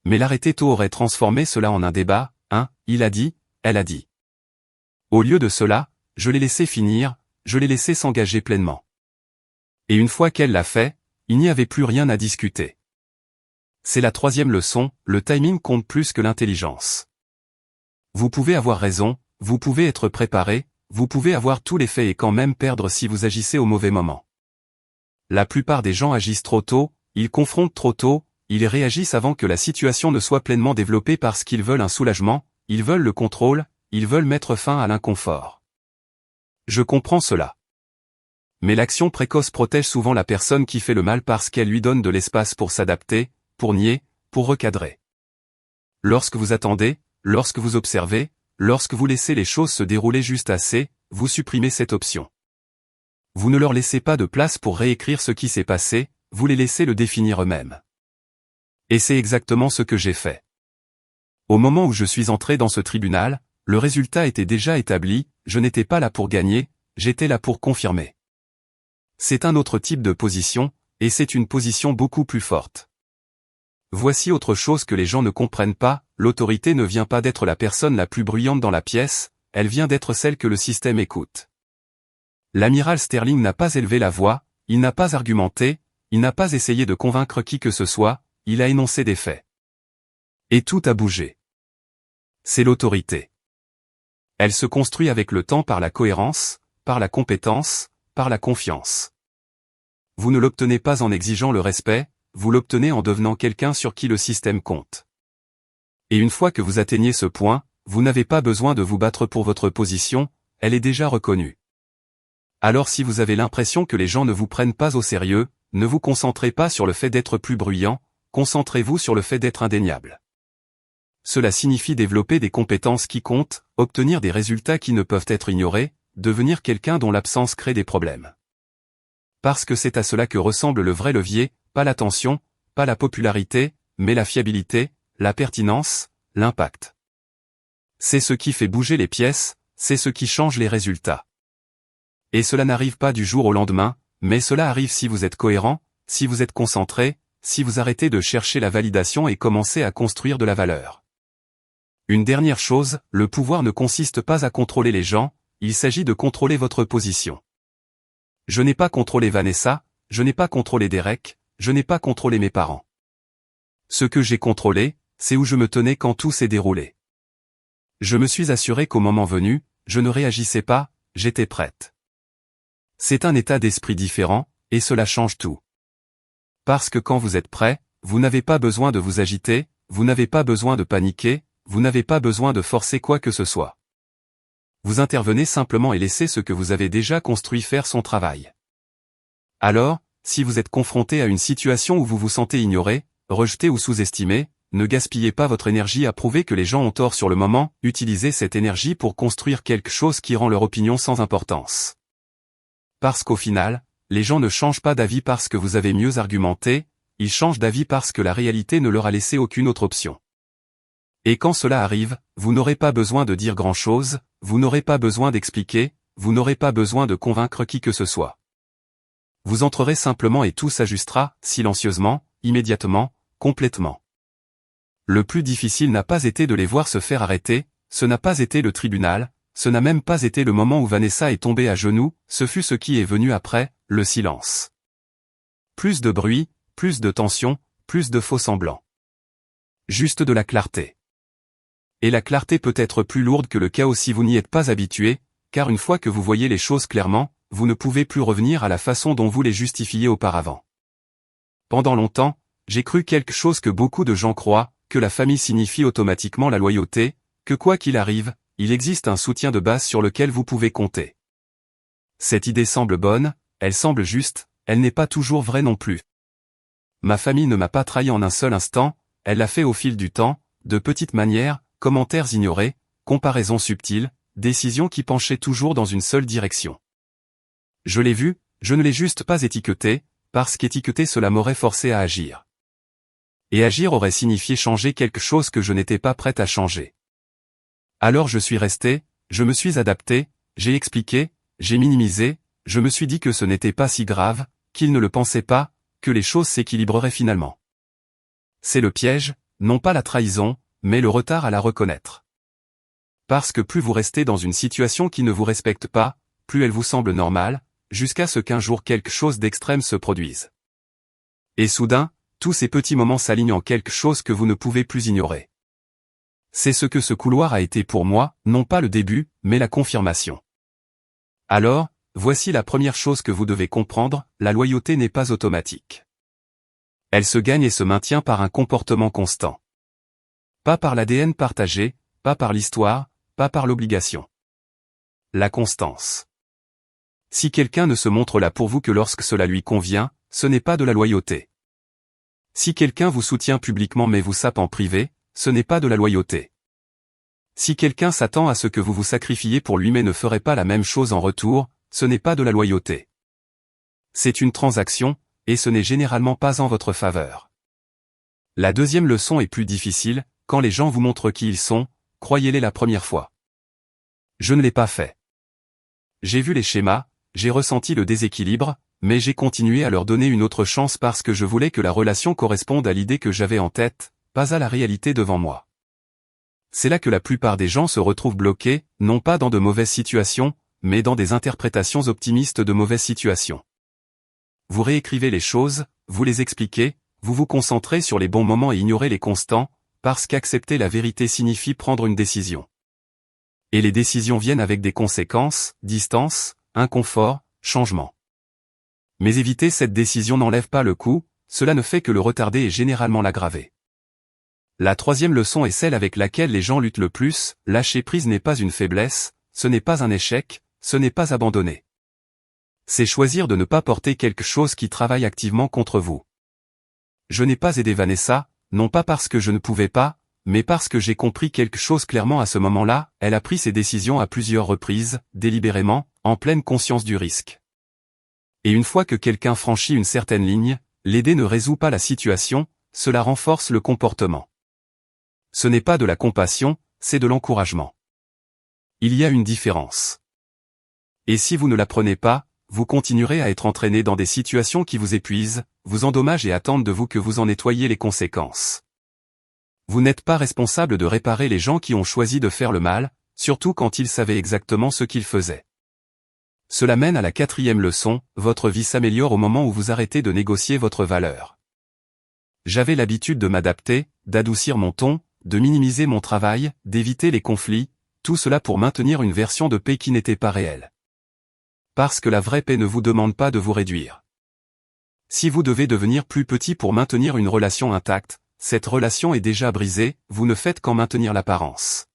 A: Mais l'arrêter tôt aurait transformé cela en un débat, il a dit, elle a dit. Au lieu de cela, je l'ai laissé finir, je l'ai laissé s'engager pleinement. Et une fois qu'elle l'a fait, il n'y avait plus rien à discuter. C'est la troisième leçon, le timing compte plus que l'intelligence. Vous pouvez avoir raison, vous pouvez être préparé, vous pouvez avoir tous les faits et quand même perdre si vous agissez au mauvais moment. La plupart des gens agissent trop tôt, ils confrontent trop tôt, ils réagissent avant que la situation ne soit pleinement développée parce qu'ils veulent un soulagement, ils veulent le contrôle, ils veulent mettre fin à l'inconfort. Je comprends cela. Mais l'action précoce protège souvent la personne qui fait le mal parce qu'elle lui donne de l'espace pour s'adapter, pour nier, pour recadrer. Lorsque vous attendez, lorsque vous observez, lorsque vous laissez les choses se dérouler juste assez, vous supprimez cette option. Vous ne leur laissez pas de place pour réécrire ce qui s'est passé, vous les laissez le définir eux-mêmes. Et c'est exactement ce que j'ai fait. Au moment où je suis entré dans ce tribunal, le résultat était déjà établi, je n'étais pas là pour gagner, j'étais là pour confirmer. C'est un autre type de position, et c'est une position beaucoup plus forte. Voici autre chose que les gens ne comprennent pas, l'autorité ne vient pas d'être la personne la plus bruyante dans la pièce, elle vient d'être celle que le système écoute. L'amiral Sterling n'a pas élevé la voix, il n'a pas argumenté, il n'a pas essayé de convaincre qui que ce soit, il a énoncé des faits. Et tout a bougé. C'est l'autorité. Elle se construit avec le temps par la cohérence, par la compétence, par la confiance. Vous ne l'obtenez pas en exigeant le respect, vous l'obtenez en devenant quelqu'un sur qui le système compte. Et une fois que vous atteignez ce point, vous n'avez pas besoin de vous battre pour votre position, elle est déjà reconnue. Alors si vous avez l'impression que les gens ne vous prennent pas au sérieux, ne vous concentrez pas sur le fait d'être plus bruyant, concentrez-vous sur le fait d'être indéniable. Cela signifie développer des compétences qui comptent, obtenir des résultats qui ne peuvent être ignorés, devenir quelqu'un dont l'absence crée des problèmes. Parce que c'est à cela que ressemble le vrai levier, pas l'attention, pas la popularité, mais la fiabilité, la pertinence, l'impact. C'est ce qui fait bouger les pièces, c'est ce qui change les résultats. Et cela n'arrive pas du jour au lendemain, mais cela arrive si vous êtes cohérent, si vous êtes concentré, si vous arrêtez de chercher la validation et commencez à construire de la valeur. Une dernière chose, le pouvoir ne consiste pas à contrôler les gens, il s'agit de contrôler votre position. Je n'ai pas contrôlé Vanessa, je n'ai pas contrôlé Derek, je n'ai pas contrôlé mes parents. Ce que j'ai contrôlé, c'est où je me tenais quand tout s'est déroulé. Je me suis assuré qu'au moment venu, je ne réagissais pas, j'étais prête. C'est un état d'esprit différent, et cela change tout. Parce que quand vous êtes prêt, vous n'avez pas besoin de vous agiter, vous n'avez pas besoin de paniquer, vous n'avez pas besoin de forcer quoi que ce soit. Vous intervenez simplement et laissez ce que vous avez déjà construit faire son travail. Alors, si vous êtes confronté à une situation où vous vous sentez ignoré, rejeté ou sous-estimé, ne gaspillez pas votre énergie à prouver que les gens ont tort sur le moment, utilisez cette énergie pour construire quelque chose qui rend leur opinion sans importance. Parce qu'au final, les gens ne changent pas d'avis parce que vous avez mieux argumenté, ils changent d'avis parce que la réalité ne leur a laissé aucune autre option. Et quand cela arrive, vous n'aurez pas besoin de dire grand-chose, vous n'aurez pas besoin d'expliquer, vous n'aurez pas besoin de convaincre qui que ce soit. Vous entrerez simplement et tout s'ajustera, silencieusement, immédiatement, complètement. Le plus difficile n'a pas été de les voir se faire arrêter, ce n'a pas été le tribunal, ce n'a même pas été le moment où Vanessa est tombée à genoux, ce fut ce qui est venu après, le silence. Plus de bruit, plus de tension, plus de faux-semblants. Juste de la clarté. Et la clarté peut être plus lourde que le chaos si vous n'y êtes pas habitué, car une fois que vous voyez les choses clairement, vous ne pouvez plus revenir à la façon dont vous les justifiez auparavant. Pendant longtemps, j'ai cru quelque chose que beaucoup de gens croient, que la famille signifie automatiquement la loyauté, que quoi qu'il arrive, il existe un soutien de base sur lequel vous pouvez compter. Cette idée semble bonne, elle semble juste, elle n'est pas toujours vraie non plus. Ma famille ne m'a pas trahi en un seul instant, elle l'a fait au fil du temps, de petites manières, commentaires ignorés, comparaisons subtiles, décisions qui penchaient toujours dans une seule direction. Je l'ai vu, je ne l'ai juste pas étiqueté, parce qu'étiqueter cela m'aurait forcé à agir. Et agir aurait signifié changer quelque chose que je n'étais pas prête à changer. Alors je suis resté, je me suis adapté, j'ai expliqué, j'ai minimisé, je me suis dit que ce n'était pas si grave, qu'il ne le pensait pas, que les choses s'équilibreraient finalement. C'est le piège, non pas la trahison, mais le retard à la reconnaître. Parce que plus vous restez dans une situation qui ne vous respecte pas, plus elle vous semble normale, jusqu'à ce qu'un jour quelque chose d'extrême se produise. Et soudain, tous ces petits moments s'alignent en quelque chose que vous ne pouvez plus ignorer. C'est ce que ce couloir a été pour moi, non pas le début, mais la confirmation. Alors, voici la première chose que vous devez comprendre, la loyauté n'est pas automatique. Elle se gagne et se maintient par un comportement constant. Pas par l'ADN partagé, pas par l'histoire, pas par l'obligation. La constance. Si quelqu'un ne se montre là pour vous que lorsque cela lui convient, ce n'est pas de la loyauté. Si quelqu'un vous soutient publiquement mais vous sape en privé, ce n'est pas de la loyauté. Si quelqu'un s'attend à ce que vous vous sacrifiez pour lui mais ne ferait pas la même chose en retour, ce n'est pas de la loyauté. C'est une transaction, et ce n'est généralement pas en votre faveur. La deuxième leçon est plus difficile, quand les gens vous montrent qui ils sont, croyez-les la première fois. Je ne l'ai pas fait. J'ai vu les schémas, j'ai ressenti le déséquilibre, mais j'ai continué à leur donner une autre chance parce que je voulais que la relation corresponde à l'idée que j'avais en tête, pas à la réalité devant moi. C'est là que la plupart des gens se retrouvent bloqués, non pas dans de mauvaises situations, mais dans des interprétations optimistes de mauvaises situations. Vous réécrivez les choses, vous les expliquez, vous vous concentrez sur les bons moments et ignorez les constants, parce qu'accepter la vérité signifie prendre une décision. Et les décisions viennent avec des conséquences, distance, inconfort, changement. Mais éviter cette décision n'enlève pas le coup, cela ne fait que le retarder et généralement l'aggraver. La troisième leçon est celle avec laquelle les gens luttent le plus, lâcher prise n'est pas une faiblesse, ce n'est pas un échec, ce n'est pas abandonner. C'est choisir de ne pas porter quelque chose qui travaille activement contre vous. Je n'ai pas aidé Vanessa, non pas parce que je ne pouvais pas, mais parce que j'ai compris quelque chose clairement à ce moment-là, elle a pris ses décisions à plusieurs reprises, délibérément, en pleine conscience du risque. Et une fois que quelqu'un franchit une certaine ligne, l'aider ne résout pas la situation, cela renforce le comportement. Ce n'est pas de la compassion, c'est de l'encouragement. Il y a une différence. Et si vous ne la prenez pas, vous continuerez à être entraîné dans des situations qui vous épuisent, vous endommagent et attendent de vous que vous en nettoyiez les conséquences. Vous n'êtes pas responsable de réparer les gens qui ont choisi de faire le mal, surtout quand ils savaient exactement ce qu'ils faisaient. Cela mène à la quatrième leçon, votre vie s'améliore au moment où vous arrêtez de négocier votre valeur. J'avais l'habitude de m'adapter, d'adoucir mon ton, de minimiser mon travail, d'éviter les conflits, tout cela pour maintenir une version de paix qui n'était pas réelle. Parce que la vraie paix ne vous demande pas de vous réduire. Si vous devez devenir plus petit pour maintenir une relation intacte, cette relation est déjà brisée, vous ne faites qu'en maintenir l'apparence.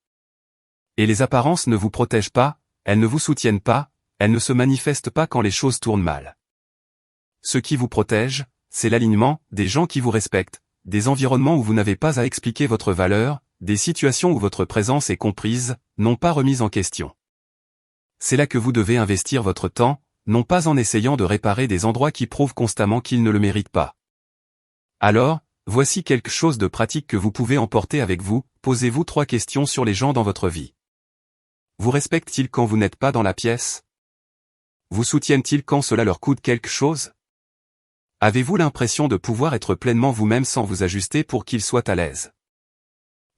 A: Et les apparences ne vous protègent pas, elles ne vous soutiennent pas, elles ne se manifestent pas quand les choses tournent mal. Ce qui vous protège, c'est l'alignement, des gens qui vous respectent, des environnements où vous n'avez pas à expliquer votre valeur, des situations où votre présence est comprise, non pas remise en question. C'est là que vous devez investir votre temps, non pas en essayant de réparer des endroits qui prouvent constamment qu'ils ne le méritent pas. Alors, voici quelque chose de pratique que vous pouvez emporter avec vous, posez-vous 3 questions sur les gens dans votre vie. Vous respectent-ils quand vous n'êtes pas dans la pièce? Vous soutiennent-ils quand cela leur coûte quelque chose? Avez-vous l'impression de pouvoir être pleinement vous-même sans vous ajuster pour qu'ils soient à l'aise?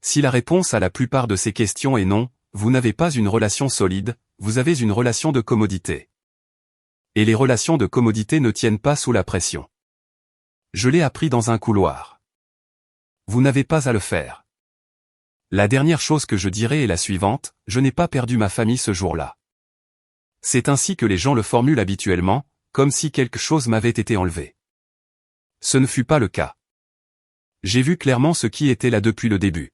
A: Si la réponse à la plupart de ces questions est non, vous n'avez pas une relation solide, vous avez une relation de commodité. Et les relations de commodité ne tiennent pas sous la pression. Je l'ai appris dans un couloir. Vous n'avez pas à le faire. La dernière chose que je dirai est la suivante, je n'ai pas perdu ma famille ce jour-là. C'est ainsi que les gens le formulent habituellement, comme si quelque chose m'avait été enlevé. Ce ne fut pas le cas. J'ai vu clairement ce qui était là depuis le début.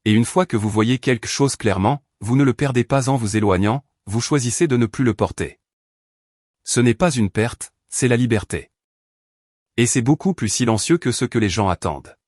A: Et une fois que vous voyez quelque chose clairement, vous ne le perdez pas en vous éloignant, vous choisissez de ne plus le porter. Ce n'est pas une perte, c'est la liberté. Et c'est beaucoup plus silencieux que ce que les gens attendent.